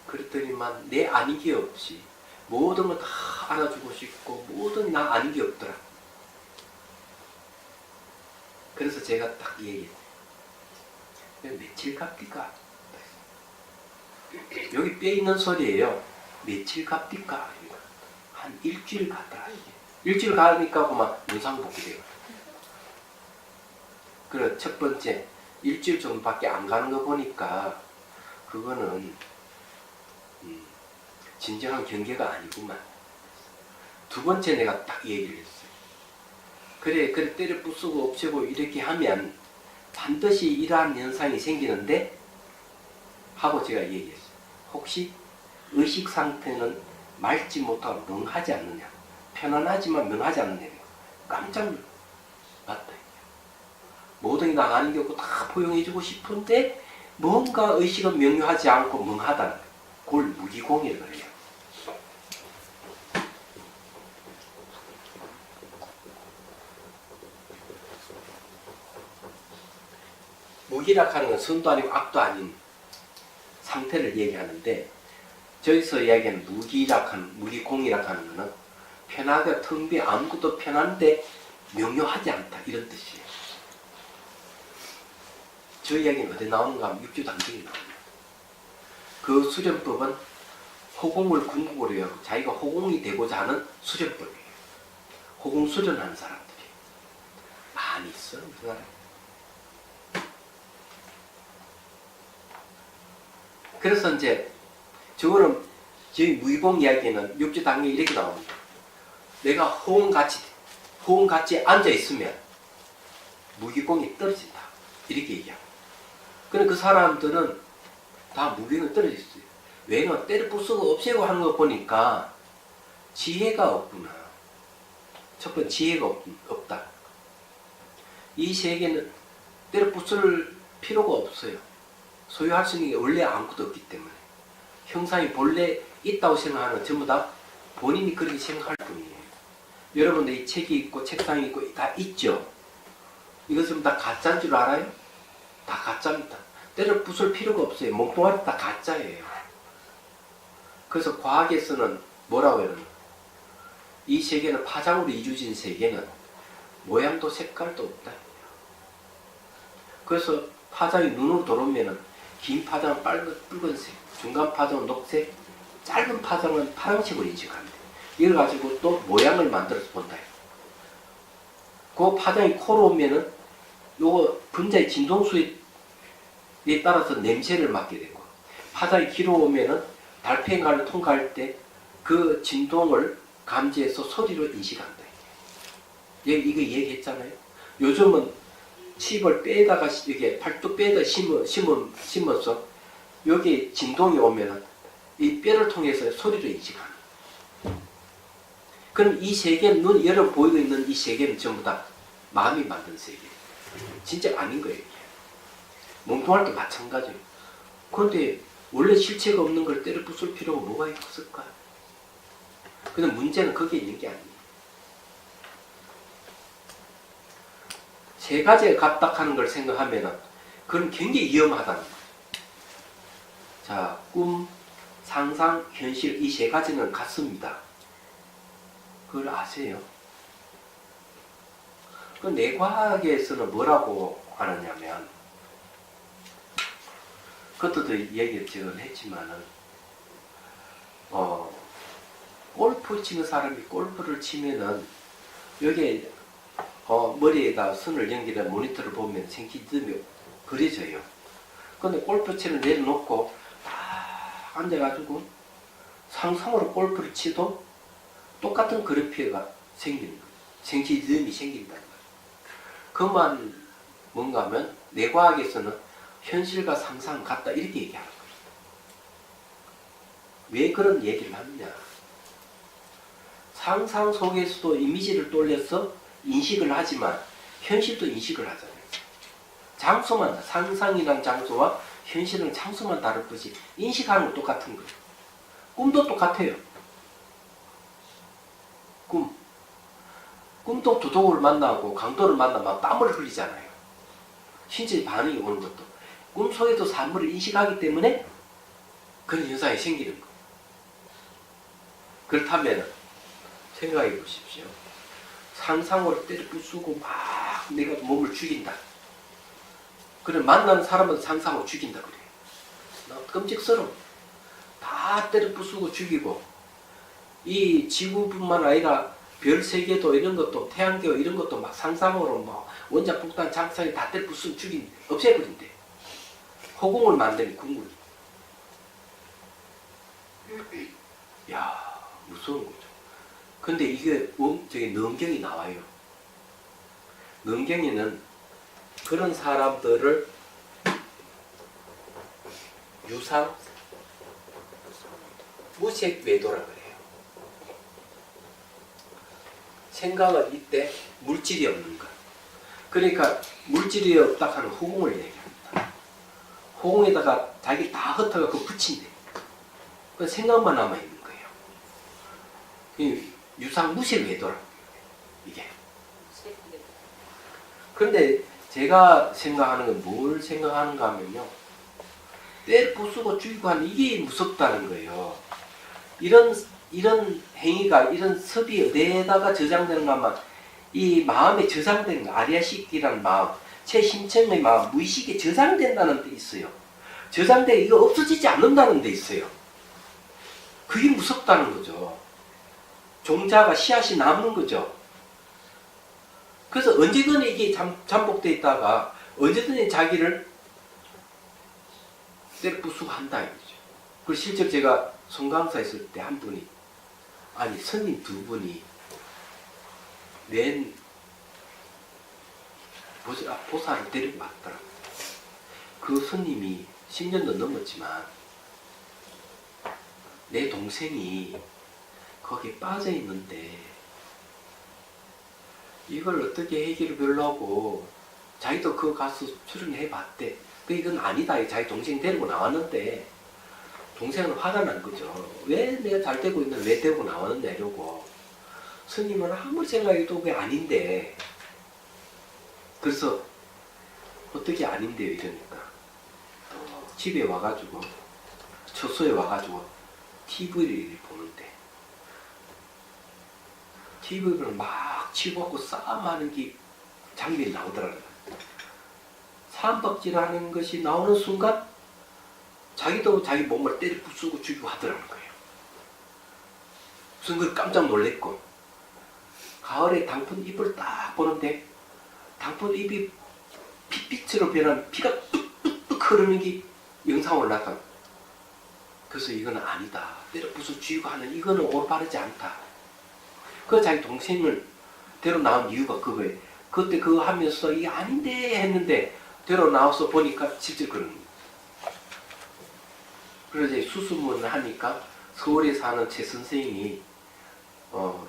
그랬더니만 내 아닌 게 없이 모든 걸 다 안아주고 싶고 모든 나 아닌 게 없더라. 그래서 제가 딱 얘기했어요. 며칠 갑니까? 여기 뼈 있는 소리예요. 며칠 갑니까? 한 일주일 갔다. 일주일 가니까 그만 문상복귀 돼요. 그래 첫 번째 일주일 정도밖에 안 가는 거 보니까 그거는 진정한 경계가 아니구만. 두 번째 내가 딱 얘기를 했어요. 그래 때려 부수고 없애고 이렇게 하면 반드시 이러한 현상이 생기는데 하고 제가 얘기했어요. 혹시 의식 상태는 맑지 못하고 멍하지 않느냐. 편안하지만 멍하지 않느냐. 깜짝 놀랐어요. 맞다. 모든 게 나 아닌 게 없고 다 포용해주고 싶은데 뭔가 의식은 명료하지 않고 멍하다는 거예요. 그걸 무기공이라고 그래요. 무기락하는 건 선도 아니고 악도 아닌 상태를 얘기하는데 저기서 이야기하는 무기공이락하는 것은 편하게 텅 비어 아무것도 편한데 명료하지 않다 이런 뜻이에요. 저 이야기는 어디 나오는가 하면 육주단정이 나옵니다. 그 수련법은 호공을 궁극으로 해요. 자기가 호공이 되고자 하는 수련법이에요. 호공 수련하는 사람들이 많이 있어요. 우리나라에. 그래서 이제 저거는 저희 무의공 이야기는 육주단계 이렇게 나옵니다. 내가 호응같이 앉아 있으면 무기공이 떨어진다. 이렇게 얘기합니다. 그런데 그 사람들은 다 무기공이 떨어져 있어요. 왜냐면 때려 부수고 없애고 하는 거 보니까 지혜가 없구나. 첫 번째 지혜가 없다. 이 세계는 때려 부술 필요가 없어요. 소유할 수 있는 게 원래 아무것도 없기 때문에 형상이 본래 있다고 생각하는 전부 다 본인이 그렇게 생각할 뿐이에요. 여러분들 이 책이 있고 책상이 있고 다 있죠. 이것은 다 가짜인 줄 알아요? 다 가짜입니다. 때려 부술 필요가 없어요. 몽뚱아리 다 가짜예요. 그래서 과학에서는 뭐라고 해요? 이 세계는 파장으로 이루어진 세계는 모양도 색깔도 없다. 그래서 파장이 눈으로 들어오면은 긴 파장은 붉은색, 중간 파장은 녹색, 짧은 파장은 파란색으로 인식합니다. 이걸 가지고 또 모양을 만들어서 본다. 그 파장이 코로 오면은 요거 분자의 진동수에 따라서 냄새를 맡게 되고, 파장이 길어 오면은 달팽이관을 통과할 때 그 진동을 감지해서 소리로 인식한다. 이거 얘기했잖아요. 요즘은 칩을 빼다가 이게 팔뚝 빼다 심어서 여기 진동이 오면은 이 뼈를 통해서 소리로 인식하는. 그럼 이 세계는 여러분 보이고 있는 이 세계는 전부 다 마음이 만든 세계. 진짜 아닌 거예요. 몽뚱할 때 마찬가지예요. 그런데 원래 실체가 없는 걸 때려 부술 필요가 뭐가 있을까요? 근데 문제는 거기에 있는 게 아니에요. 세 가지가 갑박하는 걸 생각하면은 그건 굉장히 위험하다는 거예요. 자, 꿈, 상상, 현실 이 세 가지는 같습니다. 그걸 아세요? 그 뇌과학에서는 뭐라고 하느냐면 그것도 얘기를 했지만은 골프 치는 사람이 골프를 치면은 여기에 머리에다 선을 연결해 모니터를 보면 생기듬이 그려져요. 근데 골프채를 내려놓고 딱 앉아가지고 상상으로 골프를 치도 똑같은 그래프가 생기는 거예요. 생기듬이 생긴다는 거예요. 그만 뭔가 하면 뇌과학에서는 현실과 상상 같다 이렇게 얘기하는 거예요. 왜 그런 얘기를 하느냐. 상상 속에서도 이미지를 돌려서 인식을 하지만 현실도 인식을 하잖아요. 장소만, 상상이란 장소와 현실은 장소만 다를 뿐이지 인식하는 건 똑같은 거예요. 꿈도 똑같아요. 꿈도 두도를 만나고 강도를 만나면 땀을 흘리잖아요. 신체 반응이 오는 것도. 꿈 속에도 사물을 인식하기 때문에 그런 현상이 생기는 거. 그렇다면 생각해 보십시오. 상상으로 때려 부수고 막 내가 몸을 죽인다. 그래 만나는 사람은 상상으로 죽인다 그래. 나 끔찍스러워. 다 때려 부수고 죽이고 이 지구뿐만 아니라 별 세계도 이런 것도 태양계도 이런 것도 막 상상으로 뭐 원자 폭탄 장착이 다 때려 부수고 죽인 없애버린대. 허공을 만드는 궁극. 야 무서운 거죠. 근데 이게 저기 능경이 나와요. 능경에는 그런 사람들을 유상 무색 외도라 그래요. 생각은 이때 물질이 없는 것. 그러니까 물질이 없다 하는 허공을 얘기합니다. 허공에다가 자기 다 흩어가 그 붙인대. 그 생각만 남아 있는 거예요. 이 유상 무색 외도라 이게. 그런데 제가 생각하는 건 뭘 생각하는가 하면요. 때려 부수고 죽이고 하는 이게 무섭다는 거예요. 이런 행위가, 이런 섭이 어디에다가 저장되는가 하면 이 마음에 저장되는 거, 아리아식이라는 마음, 제 심청의 마음, 무의식에 저장된다는 데 있어요. 저장돼 이거 없어지지 않는다는 데 있어요. 그게 무섭다는 거죠. 종자가 씨앗이 남는 거죠. 그래서 언제든지 이게 잠복되어 있다가 언제든지 자기를 때려 부수고 한다 이거죠. 그리고 실제로 제가 성강사 있을 때 한 분이 아니 스님 두 분이 맨 보살을 데리고 왔더라고요. 그 스님이 10년도 넘었지만 내 동생이 거기에 빠져 있는데 이걸 어떻게 해결을 하려고 자기도 그거 가서 수련해 봤대. 그 이건 아니다. 자기 동생 데리고 나왔는데 동생은 화가 난 거죠. 왜 내가 잘 되고 있는데 왜 데리고 나왔느냐 이러고. 스님은 아무리 생각해도 그게 아닌데. 그래서 어떻게 아닌데요 이러니까 집에 와가지고 처소에 와가지고 TV를 보는데 TV를 막 치고하고 싸움하는 게 장면이 나오더라고요. 삼박질하는 것이 나오는 순간 자기도 자기 몸을 때려 부수고 죽이고 하더라는 거예요. 무슨 그 깜짝 놀랬고 가을에 당분 잎을 딱 보는데 당분 잎이 핏빛으로 변한 피가 뚝뚝뚝 흐르는 게 영상 올라가. 그래서 이거는 아니다. 때려 부수 죽이고 하는 이거는 올바르지 않다. 그 자기 동생을 데려 나온 이유가 그거예요. 그때 그거 하면서 이게 아닌데 했는데 데려 나와서 보니까 실제 그런 거예요. 그래서 이제 수수문을 하니까 서울에 사는 제 선생님이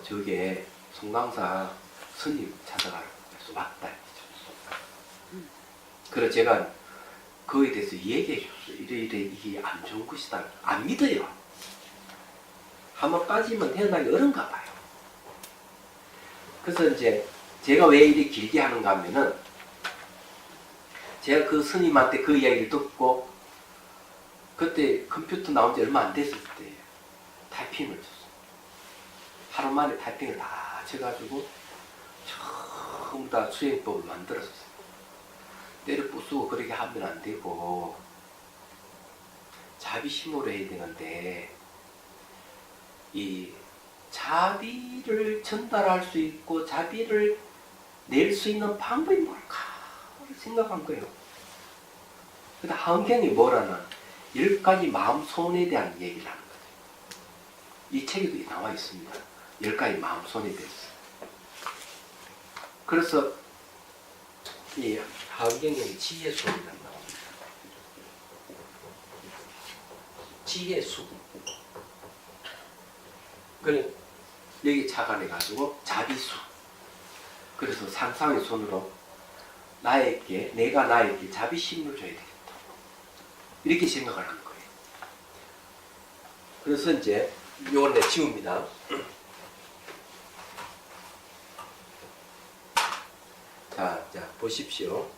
저게 송강사 스님 찾아가라고 해서 왔다. 그래서 제가 그거에 대해서 얘기해 줬어요. 이래 이게 안 좋은 것이다. 안 믿어요. 한번 빠지면 태어나기 어려운가 봐요. 그래서 이제 제가 왜 이렇게 길게 하는가 하면은 제가 그 스님한테 그 이야기를 듣고 그때 컴퓨터 나온 지 얼마 안 됐을 때 타이핑을 쳤어요. 하루 만에 타이핑을 다 쳐가지고 전부 다 수행법을 만들었어요. 때려 부수고 그렇게 하면 안 되고 자비심으로 해야 되는데 이 자비를 전달할 수 있고 자비를 낼 수 있는 방법이 뭘까 생각한 거예요. 근데 한경이 뭐라나 10가지 마음 손에 대한 얘기를 하는 거죠. 이 책에도 나와 있습니다. 10가지 마음 손에 대해서. 그래서 이 한경의 지혜수이라는 나옵니다. 지혜수. 그래 여기 착안해가지고 자비수. 그래서 상상의 손으로 나에게 내가 나에게 자비심을 줘야 되겠다. 이렇게 생각을 하는 거예요. 그래서 이제 이건 내 지웁니다. 자 보십시오.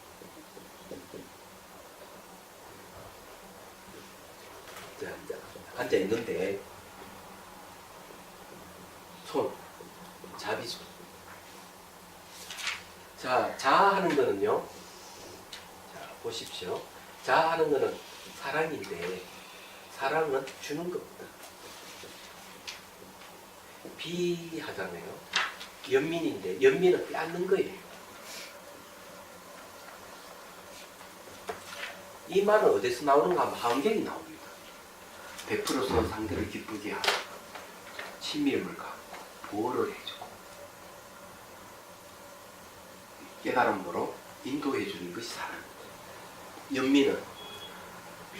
자, 앉아 있는데 손, 자비손. 자, 자하는 거는요. 자, 보십시오. 자하는 거는 사랑인데 사랑은 주는 겁니다. 비하잖아요. 연민인데 연민은 빼앗는 거예요. 이 말은 어디서 나오는가 하면 한경이 나옵니다. 100%서 상대를 기쁘게 하고 친밀함을 갖고 보호를 해주고 깨달음으로 인도해 주는 것이 사랑입니다. 연민은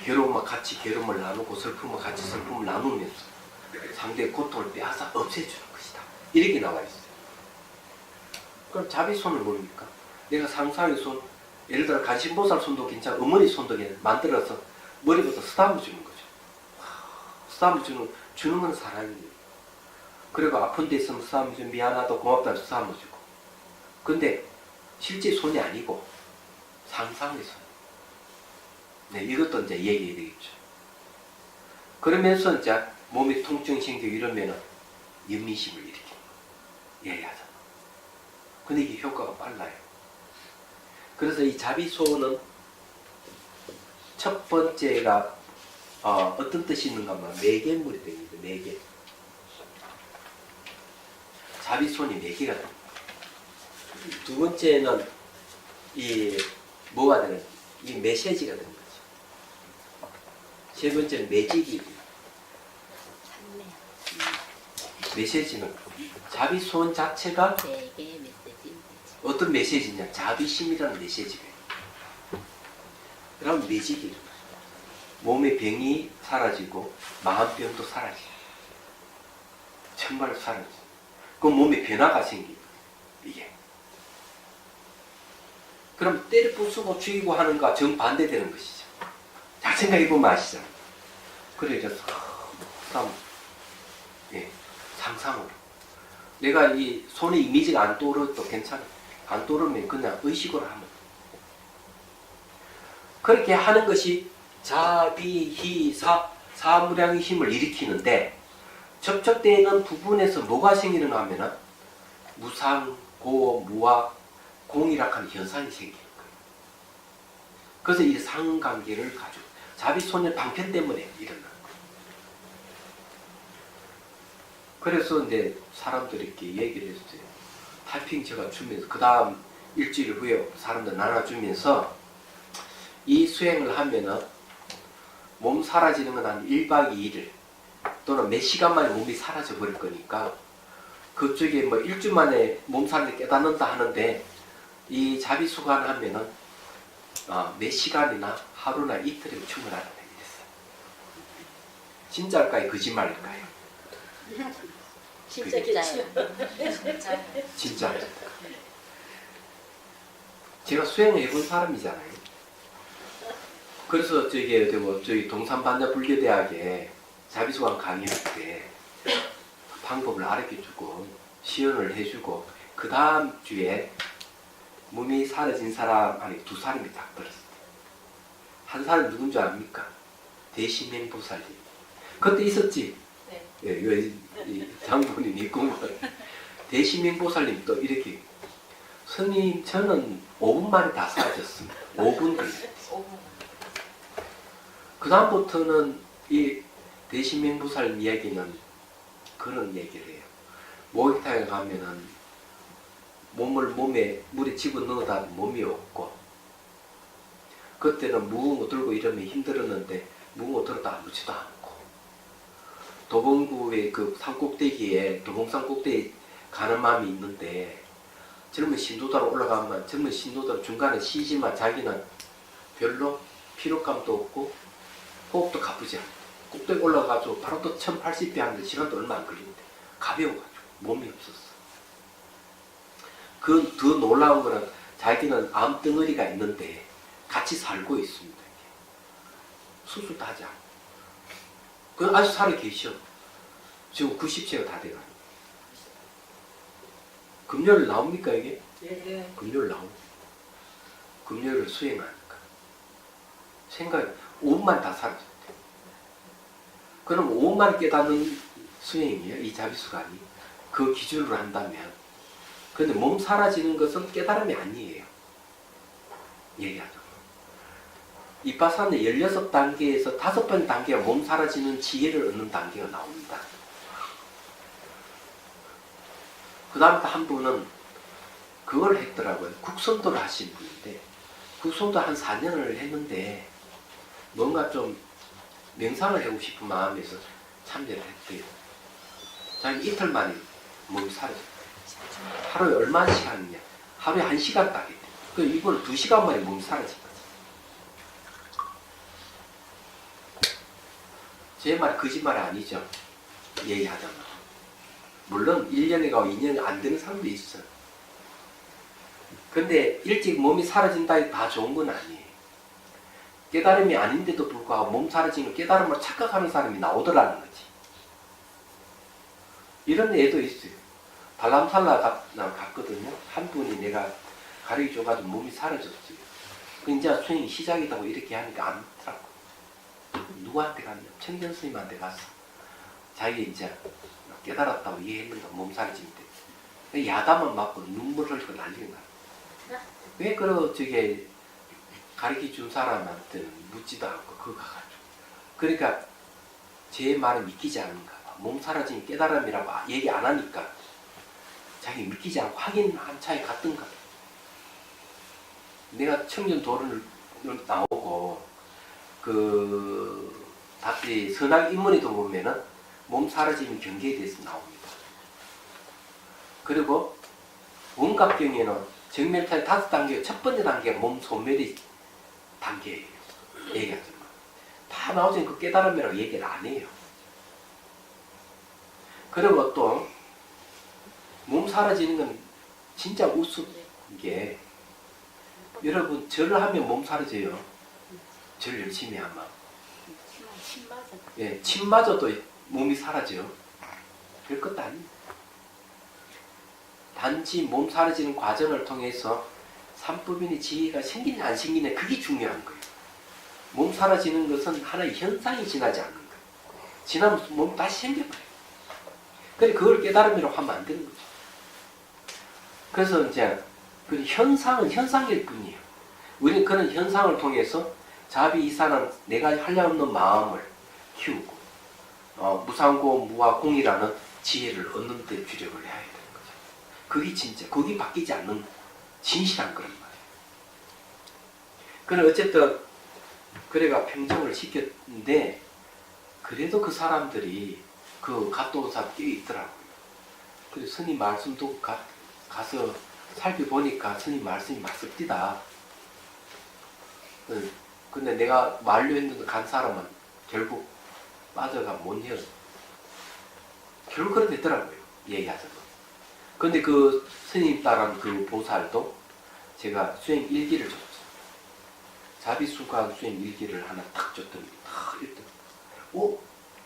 괴로움과 같이 괴로움을 나누고 슬픔과 같이 슬픔을 나누면서 상대의 고통을 빼앗아 없애주는 것이다. 이렇게 나와 있어요. 그럼 자비손은 뭡니까? 내가 상상의 손, 예를 들어 간신보살 손도 괜찮아, 어머니 손도 괜찮아 만들어서 머리부터 쓰다듬어 주는 거죠. 쓰다듬어 주는 건 사랑이에요. 그리고 아픈 데 있으면 쓰다듬어 주고 미안하다 고맙다 쓰다듬어 주고. 근데 실제 손이 아니고 상상의 손. 네, 이것도 이제 얘기해야 되겠죠. 그러면서 이제 몸에 통증 생기고 이러면은 연민심을 일으키는 거예요. 예하잖아. 근데 이게 효과가 빨라요. 그래서 이 자비소는 첫 번째가 어떤 뜻이 있는가 하면 매개물이 됩니다. 매개. 자비손이 매개가 됩니다. 두 번째는 이 뭐가 되는 이 메시지가 되는 거죠. 세 번째는 매직이 됩니다. 메시지는 자비손 자체가 어떤 메시지냐? 자비심이라는 메시지가 있어요. 그럼 매직이 일어나요. 몸의 병이 사라지고 마음병도 사라지고 정말 사라져요. 그럼 몸에 변화가 생깁니다. 이게. 그럼 때려 부수고 죽이고 하는 것과 정반대되는 것이죠. 잘 생각해보면 아시잖아요. 그래서 상상으로 내가 이 손에 이미지가 안 떠오르도 괜찮아요. 안 떠오르면 그냥 의식으로 하면 그렇게 하는 것이 자비희사 사무량의 힘을 일으키는데 접촉되는 부분에서 뭐가 생기는 하면은 무상, 고, 무와 공이락하는 현상이 생기는 거예요. 그래서 이 상관계를 가지고 자비소녀 방편 때문에 일어나는 거예요. 그래서 이제 사람들이 이렇게 얘기를 했어요. 탈핑 제가 주면서 그 다음 일주일 후에 사람들 나눠주면서 이 수행을 하면은 몸 사라지는 건 한 1박 2일 또는 몇 시간 만에 몸이 사라져 버릴 거니까 그쪽에 뭐 일주일 만에 몸 사라져 깨닫는다 하는데 이 자비수관 하면은 몇 시간이나 하루나 이틀이면 충분하다는 얘기였어요. 진짜일까요? 거짓말일까요? 진짜겠죠. 진짜. 제가 수행을 해본 사람이잖아요. 그래서 저기 동산반야불교대학에 자비수관 강의할 때 방법을 알려주고 시연을 해주고 그 다음 주에 몸이 사라진 사람 안에 두 사람이 딱 들었어요. 한 사람이 누군 줄 압니까? 대심행보살님. 그때 있었지? 네. 예, 이 장본인 있고 대심행보살님 또 이렇게 스님 저는 5분 만에 다 사라졌습니다. 5분 걸렸어요. 그 다음부터는 이 대심행보살님 이야기는 그런 얘기를 해요. 목욕탕에 가면은 몸에 물에 집어넣어다 몸이 없고 그때는 무거운 거 들고 이러면 힘들었는데 무거운 거 들었다 아무지도 않고 도봉구의 그 산꼭대기에 도봉산 꼭대기 가는 마음이 있는데 젊은 신도다로 올라가면 젊은 신도다 중간에 쉬지만 자기는 별로 피로감도 없고 호흡도 가쁘지 않고 꼭대기 올라가가지고 바로 또 1080배 하는데 시간도 얼마 안 걸리는데 가벼워가지고 몸이 없었어. 그 더 놀라운 거는 자기는 암덩어리가 있는데 같이 살고 있습니다. 수술도 하지 않고. 그 아직 살아 계셔. 지금 90세가 다 돼가요. 금요일 나옵니까 이게? 네. 금요일 나옵니다. 금요일을 수행하니까. 생각 5분만 다 사라졌대. 그럼 5만 깨닫는 수행이에요. 이 자비수관이. 그 기준으로 한다면. 근데 몸 사라지는 것은 깨달음이 아니에요. 얘기하죠. 이파사는 16단계에서 5번 단계가 몸 사라지는 지혜를 얻는 단계가 나옵니다. 그 다음에 한 분은 그걸 했더라고요. 국성도를 하신 분인데, 국성도 한 4년을 했는데, 뭔가 좀 명상을 하고 싶은 마음에서 참여를 했대요. 자기 이틀 만에 몸이 사라졌어요. 하루에 얼마씩 하느냐? 하루에 1시간 딱 했대요. 그 이번에 2시간 만에 몸이 사라진 거죠. 제 말 거짓말이 아니죠. 얘기하자면. 물론 1년에 가고 2년이 안 되는 사람도 있어요. 근데 일찍 몸이 사라진다 해도 다 좋은 건 아니에요. 깨달음이 아닌데도 불구하고 몸 사라지는 깨달음을 착각하는 사람이 나오더라는 거지. 이런 애도 있어요. 달람살라 갔거든요. 한 분이 내가 가르쳐줘가지고 몸이 사라졌어요. 그 이제 수행이 시작이라고 이렇게 하니까 안 믿더라고. 누구한테 갔냐? 천견 스님한테 갔어. 자기 이제 깨달았다고 이해했는데 몸 사라진대. 야단만 맞고 눈물 흘리고 난리가 나. 왜 저게 가르쳐 준 사람한테는 묻지도 않고 그거 가가지고. 그러니까 제 말을 믿기지 않는가 봐. 몸 사라진 깨달음이라고 얘기 안 하니까 자기 믿기지 않고 확인한 차에 갔던가 봐. 내가 청년도를 나오고 다시 선악 인문에도 보면은 몸 사라지는 경계에 대해서 나옵니다. 그리고 원각경에는 정멸탈 5단계, 첫 번째 단계가 몸 소멸의 단계예요. 얘기하지만. 다 나오지만 그 깨달음이라고 얘기를 안 해요. 그리고 또, 몸 사라지는 건 진짜 우스운 게, 여러분, 절을 하면 몸 사라져요. 절 열심히 하면. 침 맞아. 예, 침 맞아도 몸이 사라져요. 별것도 아닙니다. 단지 몸 사라지는 과정을 통해서 삼법인의 지혜가 생기냐 안 생기냐 그게 중요한 거예요. 몸 사라지는 것은 하나의 현상이 지나지 않는 거예요. 지나면 몸 다시 생겨버려요. 그래 그걸 깨달음이라고 하면 안 되는 거죠. 그래서 이제 그 현상은 현상일 뿐이에요. 우리는 그런 현상을 통해서 자비이사는 내가 하려 없는 마음을 키우고 무상고 무아공이라는 지혜를 얻는 데 주력을 해야 되는 거죠. 그게 진짜 그게 바뀌지 않는 진실한 거란 말이에요. 그래 어쨌든 그래가 평정을 시켰는데 그래도 그 사람들이 그 갓도사 끼어 있더라고요. 그래서 스님 말씀도 가서 살펴보니까 스님 말씀이 맞습니다. 근데 내가 만류했는데 간 사람은 결국 빠져가 못 헤어. 결국 그렇게 됐더라고요. 얘기하자면. 근데 그 스님 따른 그 보살도 제가 수행 일기를 줬어요. 자비수관 수행 일기를 하나 딱 줬더니 딱 읽더니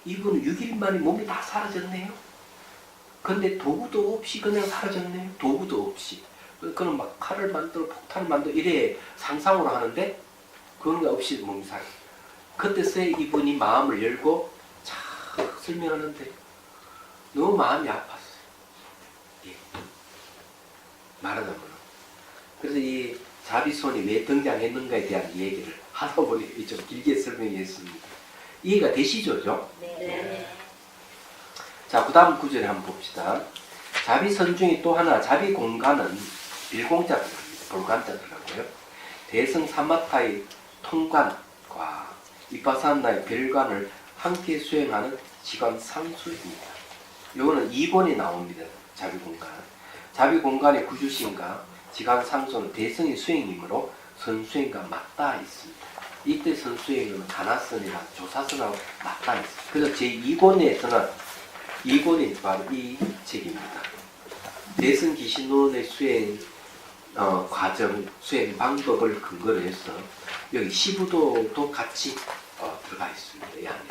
이분은 6일 만에 몸이 다 사라졌네요. 근데 도구도 없이 그냥 사라졌네요. 도구도 없이. 그는 막 칼을 만들어 폭탄을 만들어 이래 상상으로 하는데 그런 게 없이 몸이 사라졌어요. 그때서야 이분이 마음을 열고 착 설명하는데 너무 마음이 아팠어요. 예. 말하자면. 그래서 이 자비손이 왜 등장했는가에 대한 얘기를 하다 보니 좀 길게 설명했습니다. 이해가 되시죠? 네. 자, 그 다음 구절에 한번 봅시다. 자비선 중에 또 하나, 자비공간은 빌공자 들어갑니다. 볼간자 들어가고요. 대승 사마타의 통관과 이파사나의 별관을 함께 수행하는 시간 상수입니다. 이거는 2권에 나옵니다. 자비공간. 자비공간의 구주신과 지간 상수는 대승의 수행이므로 선수행과 맞닿아 있습니다. 이때 선수행은 가나선이랑 조사선하고 맞닿아 있습니다. 그래서 제2권에서는 2권이 바로 이 책입니다. 대승 기신론의 수행 과정, 수행 방법을 근거로 해서 여기 시부도도 같이 들어가 있습니다. 이 안에.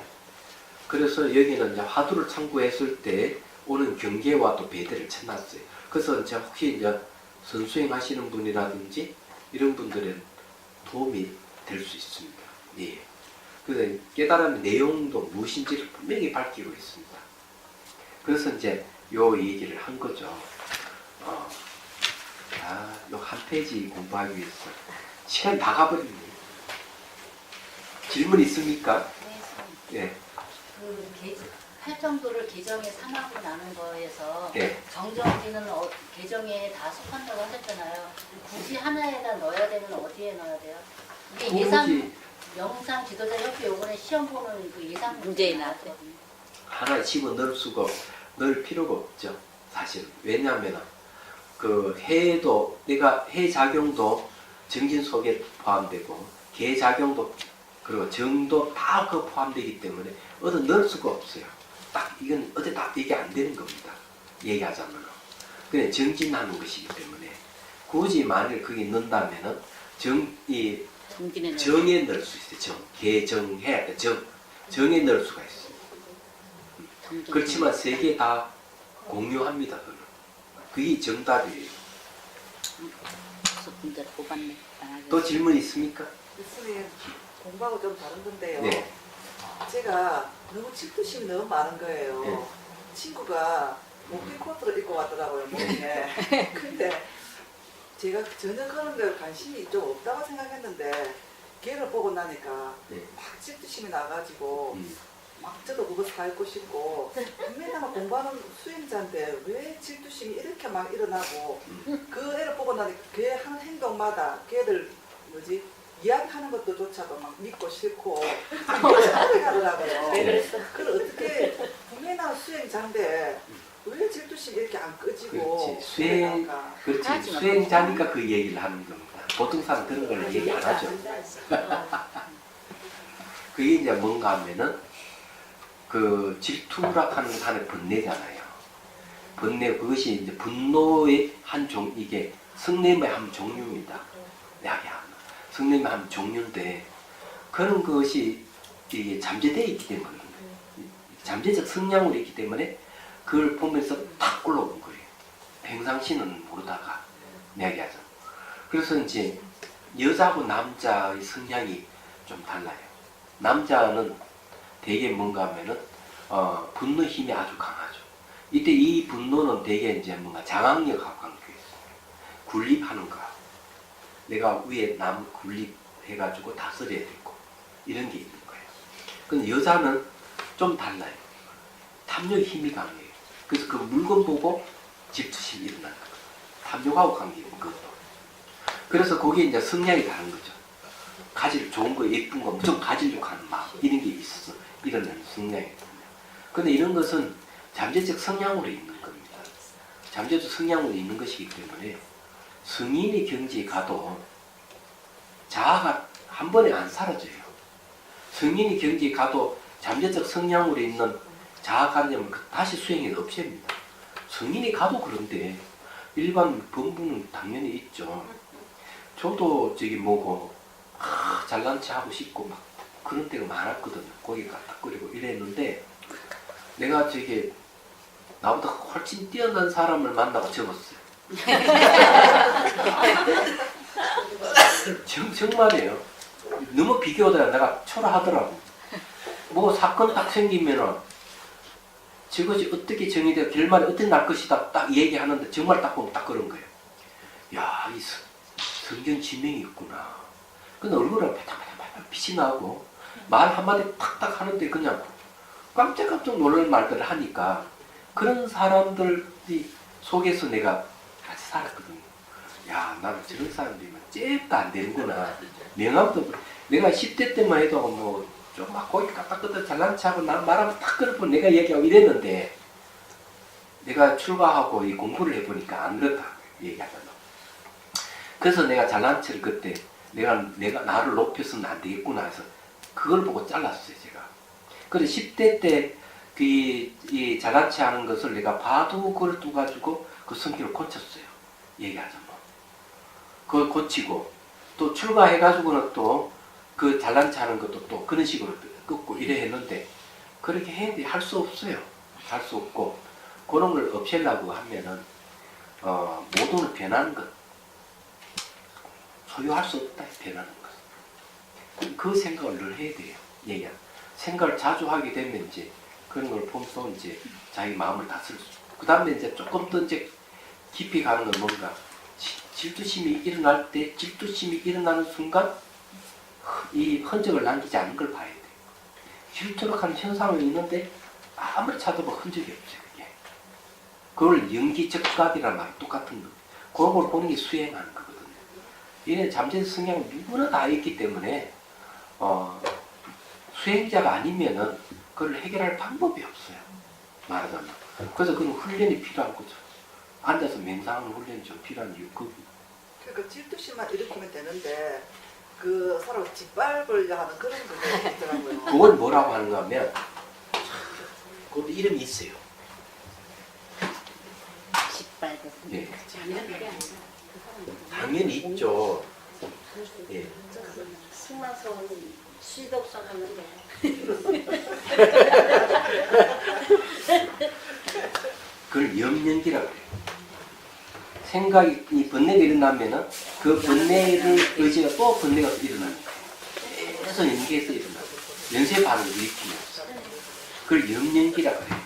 그래서 여기는 이제 화두를 참고했을 때 오는 경계와 또 배대를 쳐놨어요. 그래서 이제 혹시 이제 선수행 하시는 분이라든지 이런 분들은 도움이 될 수 있습니다. 예. 그래서 깨달음의 내용도 무엇인지를 분명히 밝히고 있습니다. 그래서 이제 요 얘기를 한 거죠. 요 한 페이지 공부하기 위해서 시간 다 가버립니다. 질문 있습니까? 네, 예. 그 활정도를 계정에 삼하고 나눈 거에서 예. 정정지는 계정에 다 속한다고 하셨잖아요. 굳이 하나에다 넣어야 되면 어디에 넣어야 돼요? 이게 예상 명상 지도자 협회 요번에 시험 보는 그 예상 문제에 나왔어요. 하나 집어 넣을 필요가 없죠. 사실 왜냐하면 그 해도 내가 해 작용도 정진 속에 포함되고 계 작용도 그리고 정도 다 그 포함되기 때문에 어디 넣을 수가 없어요. 딱 이건 어디 다 얘기 안 되는 겁니다. 얘기하자면 그냥 정진하는 것이기 때문에 굳이 만일 거기 넣는다면은 정에 넣을 수 있어요. 개정해야 돼. 정에 넣을 수가 있어요. 그렇지만 세 개 다 공유합니다. 그는. 그게 정답이에요. 문제를 뽑았네. 또 질문 있습니까? 교수님 공부하고 좀 다른 건데요. 네. 제가 너무 질투심이 너무 많은 거예요. 네. 친구가 목긴 코트를 입고 왔더라고요, 몸에. 근데 제가 전혀 그런 데 관심이 좀 없다고 생각했는데 걔를 보고 나니까 네. 막 질투심이 나가지고 막 저도 그거 사입고 싶고 분명히 아마 공부하는 수행자인데 왜 질투심이 이렇게 막 일어나고 그 애를 보고 나니까 걔 하는 행동마다 걔들 이야기하는 것도 조차도 막 믿고 싫고 오래 가더라고요. 네. 그걸 어떻게 분명히 나는 수행자인데 왜 질투심이 이렇게 안 끄지고 그렇지 수행자니까 그 얘기를 하는 겁니다. 보통 사람 그런 걸 얘기 안 하죠. 그게 이제 뭔가 하면은 그 질투라 하는 게 하나의 번뇌잖아요. 번뇌 그것이 이제 분노의 이게 성냄의 한 종류입니다. 이야기하면 성냄의 한 종류인데 그런 것이 이게 잠재되어 있기 때문에 잠재적 성향으로 있기 때문에 그걸 보면서 탁 올라오는 거예요. 평상시는 모르다가 이야기하죠. 그래서 이제 여자하고 남자의 성향이 좀 달라요. 남자는 되게 뭔가 하면은 분노 힘이 아주 강하죠. 이때 이 분노는 되게 이제 뭔가 장악력하고 관계 있어요. 군립하는 거. 내가 위에 남 군립해가지고 다스려야 되고 이런 게 있는 거예요. 근데 여자는 좀 달라요. 탐욕 힘이 강해요. 그래서 그 물건 보고 질투심이 일어나는 거예요. 탐욕하고 관계 있는 것도. 그래서 거기에 이제 성향이 다른 거죠. 가질 좋은 거 예쁜 거 무조건 가지려고 하는 마음 이런 게 있어서 일어나는 성향이거든요. 근데 이런 것은 잠재적 성향으로 있는 겁니다. 잠재적 성향으로 있는 것이기 때문에 성인의 경지에 가도 자아가 한 번에 안 사라져요. 성인의 경지에 가도 잠재적 성향으로 있는 자아관념을 다시 수행해 없앱니다. 성인이 가도 그런데 일반 범부는 당연히 있죠. 저도 저기 뭐고 잘난 체 하고 싶고 막 그런 때가 많았거든요. 고개 까딱거리고 이랬는데 내가 저기 나보다 훨씬 뛰어난 사람을 만나고 접었어요. 정말이에요. 너무 비교하다가 내가 초라하더라고. 뭐 사건 딱 생기면은 저것이 어떻게 정의되어 결말이 어떻게 날 것이다 딱 얘기하는데 정말 딱 보면 딱 그런 거예요. 야, 이 성경 지명이 있구나. 근데 얼굴에 바닥바닥 빛이 나고 말 한마디 탁탁 하는데 그냥 깜짝깜짝 놀랄 말들을 하니까 그런 사람들이 속에서 내가 같이 살았거든요. 야, 나는 저런 사람들이면 잽도 안 되는구나. 명함도 내가 10대 때만 해도 뭐 좀 막 고기 까딱까딱 잘난 체하고 난 말하면 딱 그렇고 내가 얘기하고 이랬는데 내가 출가하고 이 공부를 해보니까 안 그렇다 얘기하잖아. 그래서 내가 잘난 체를 그때 내가 나를 높여서는 안 되겠구나 해서 그걸 보고 잘랐어요 제가. 그래서 10대 때 이 잘난 체 하는 것을 내가 봐도 그걸 또 가지고 그 성격을 고쳤어요. 얘기하자면. 그걸 고치고 또 출가해가지고는 또 그 잘난 체 하는 것도 또 그런 식으로 끊고 이래 했는데 그렇게 했는데 할 수 없어요. 할 수 없고 그런 걸 없애려고 하면은 모든 걸 변하는 것 소유할 수 없다 변하는 것 그 생각을 늘 해야 돼요. 얘기야. 생각을 자주 하게 되면 이제 그런 걸 보면서 이제 자기 마음을 다스릴 수 있고, 그 다음에 이제 조금 더 이제 깊이 가는 건 뭔가 질투심이 일어날 때, 질투심이 일어나는 순간 이 흔적을 남기지 않는 걸 봐야 돼. 질투를 하는 현상은 있는데 아무리 찾아도 흔적이 없죠. 그게. 그걸 연기적각이라는 말이 똑같은 거. 그런 걸 보는 게 수행하는 거거든요. 얘는 잠재적 성향은 누구나 다 있기 때문에 수행자가 아니면은 그걸 해결할 방법이 없어요. 말하자면. 그래서 그건 훈련이 필요한 거죠. 앉아서 맹상하는 훈련이 좀 필요한 이유. 그러니까 질투심만 일으키면 되는데 그 사람 짓밟으려 하는 그런 분이 있더라고요. 그걸 뭐라고 하는가 하면, 그것도 이름이 있어요. 짓밟고. 예. 작년에 당연히 있죠. 예. 승마선 시덥선 하는데 그걸 염연기라고 해요. 생각이 번뇌가 일어나면은 그 번뇌를 의지가 또 번뇌가 일어납니다. 계속 연기해서 일어나요. 연쇄 반응을 일으키면서. 그걸 염연기라고 해요.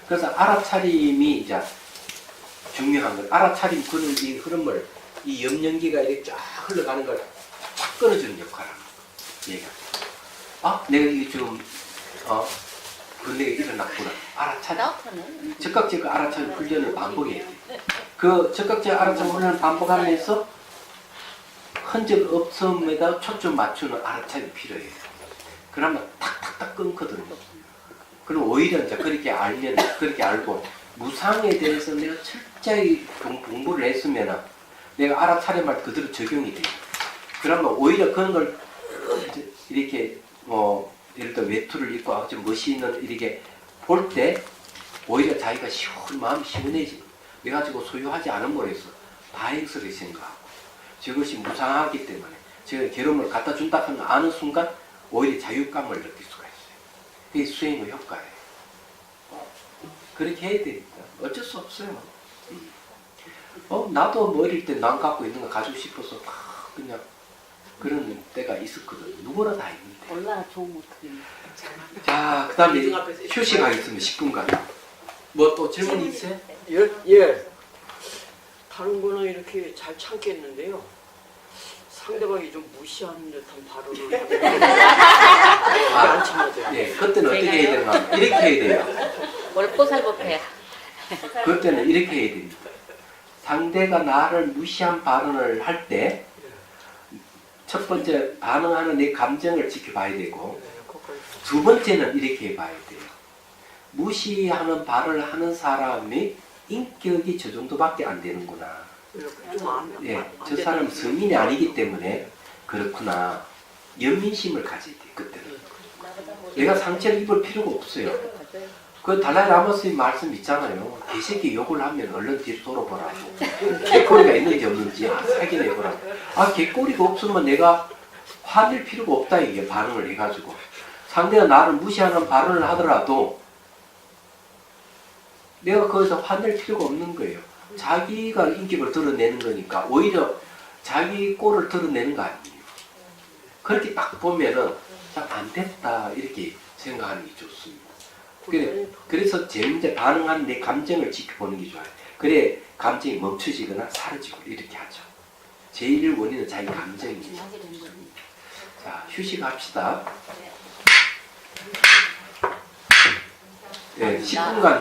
그래서 알아차림이 이제 중요한 건, 알아차림 그는 이 흐름을, 이 염연기가 이렇게 쫙 흘러가는 걸 쫙 끊어주는 역할을 하는 거예요. 얘가. 아, 내가 이게 좀 번뇌가 일어났구나. 알아차림. 즉각적 알아차림 훈련을 반복해야 돼. 그 즉각적 알아차림 훈련을 반복하면서 흔적 없음에다 초점 맞추는 알아차림이 필요해요. 그러면 탁탁탁 끊거든요. 그럼 오히려 이제 그렇게 알면, 그렇게 알고 무상에 대해서 내가 철저히 공부를 했으면은 내가 알아차림할 때 그대로 적용이 돼요. 그러면 오히려 그런 걸 이렇게 예를 들어 외투를 입고 아주 멋있는 이렇게 볼 때 오히려 자기가 마음이 시원해지고, 내가 지금 소유하지 않은 모에서 다행스럽게 생각하고, 저것이 무상하기 때문에 제가 괴로움을 갖다 준다 하는 아는 순간 오히려 자유감을 느낄 수가 있어요. 그게 수행의 효과예요. 그렇게 해야 됩니다. 어쩔 수 없어요. 나도 뭐 어릴 때 남 갖고 있는 거 가지고 싶어서 막 그냥 그런 때가 있었거든. 누구나 다 있는데. 얼마나 좋은 모습입니다. 자, 그 다음에 휴식하겠습니다. 10분간. 뭐 또 질문 있어요? 예. 다른 거는 이렇게 잘 참겠는데요. 상대방이 좀 무시하는 듯한 발언을 안 참아져요. 네, 그때는 어떻게 해야 되는가? 이렇게 해야 돼요. 월보살법해야. 그때는 이렇게 해야 됩니다. 상대가 나를 무시한 발언을 할 때 첫 번째 반응하는 내 감정을 지켜봐야 되고, 두 번째는 이렇게 해봐야 돼요. 무시하는 발언을 하는 사람이 인격이 저 정도밖에 안 되는구나. 예, 저 사람은 성인이 아니기 때문에 그렇구나. 연민심을 가져야 돼요. 그때는. 내가 상처를 입을 필요가 없어요. 그 달라이 라마 스님 말씀 있잖아요. 개새끼 욕을 하면 얼른 뒤로 돌아보라고. 개꼬리가 있는지 없는지 확인해보라고. 개꼬리가 없으면 내가 화낼 필요가 없다, 이게 반응을 해가지고. 상대가 나를 무시하는 발언을 하더라도 내가 거기서 화낼 필요가 없는 거예요. 자기가 인격을 드러내는 거니까 오히려 자기 꼴을 드러내는 거 아니에요. 그렇게 딱 보면은 참 안 됐다, 이렇게 생각하는 게 좋습니다. 그래서 제일 반응하는 내 감정을 지켜보는 게 좋아요. 그래 감정이 멈춰지거나 사라지고 이렇게 하죠. 제일 원인은 자기 감정이죠. 자, 휴식합시다. 네, 10분간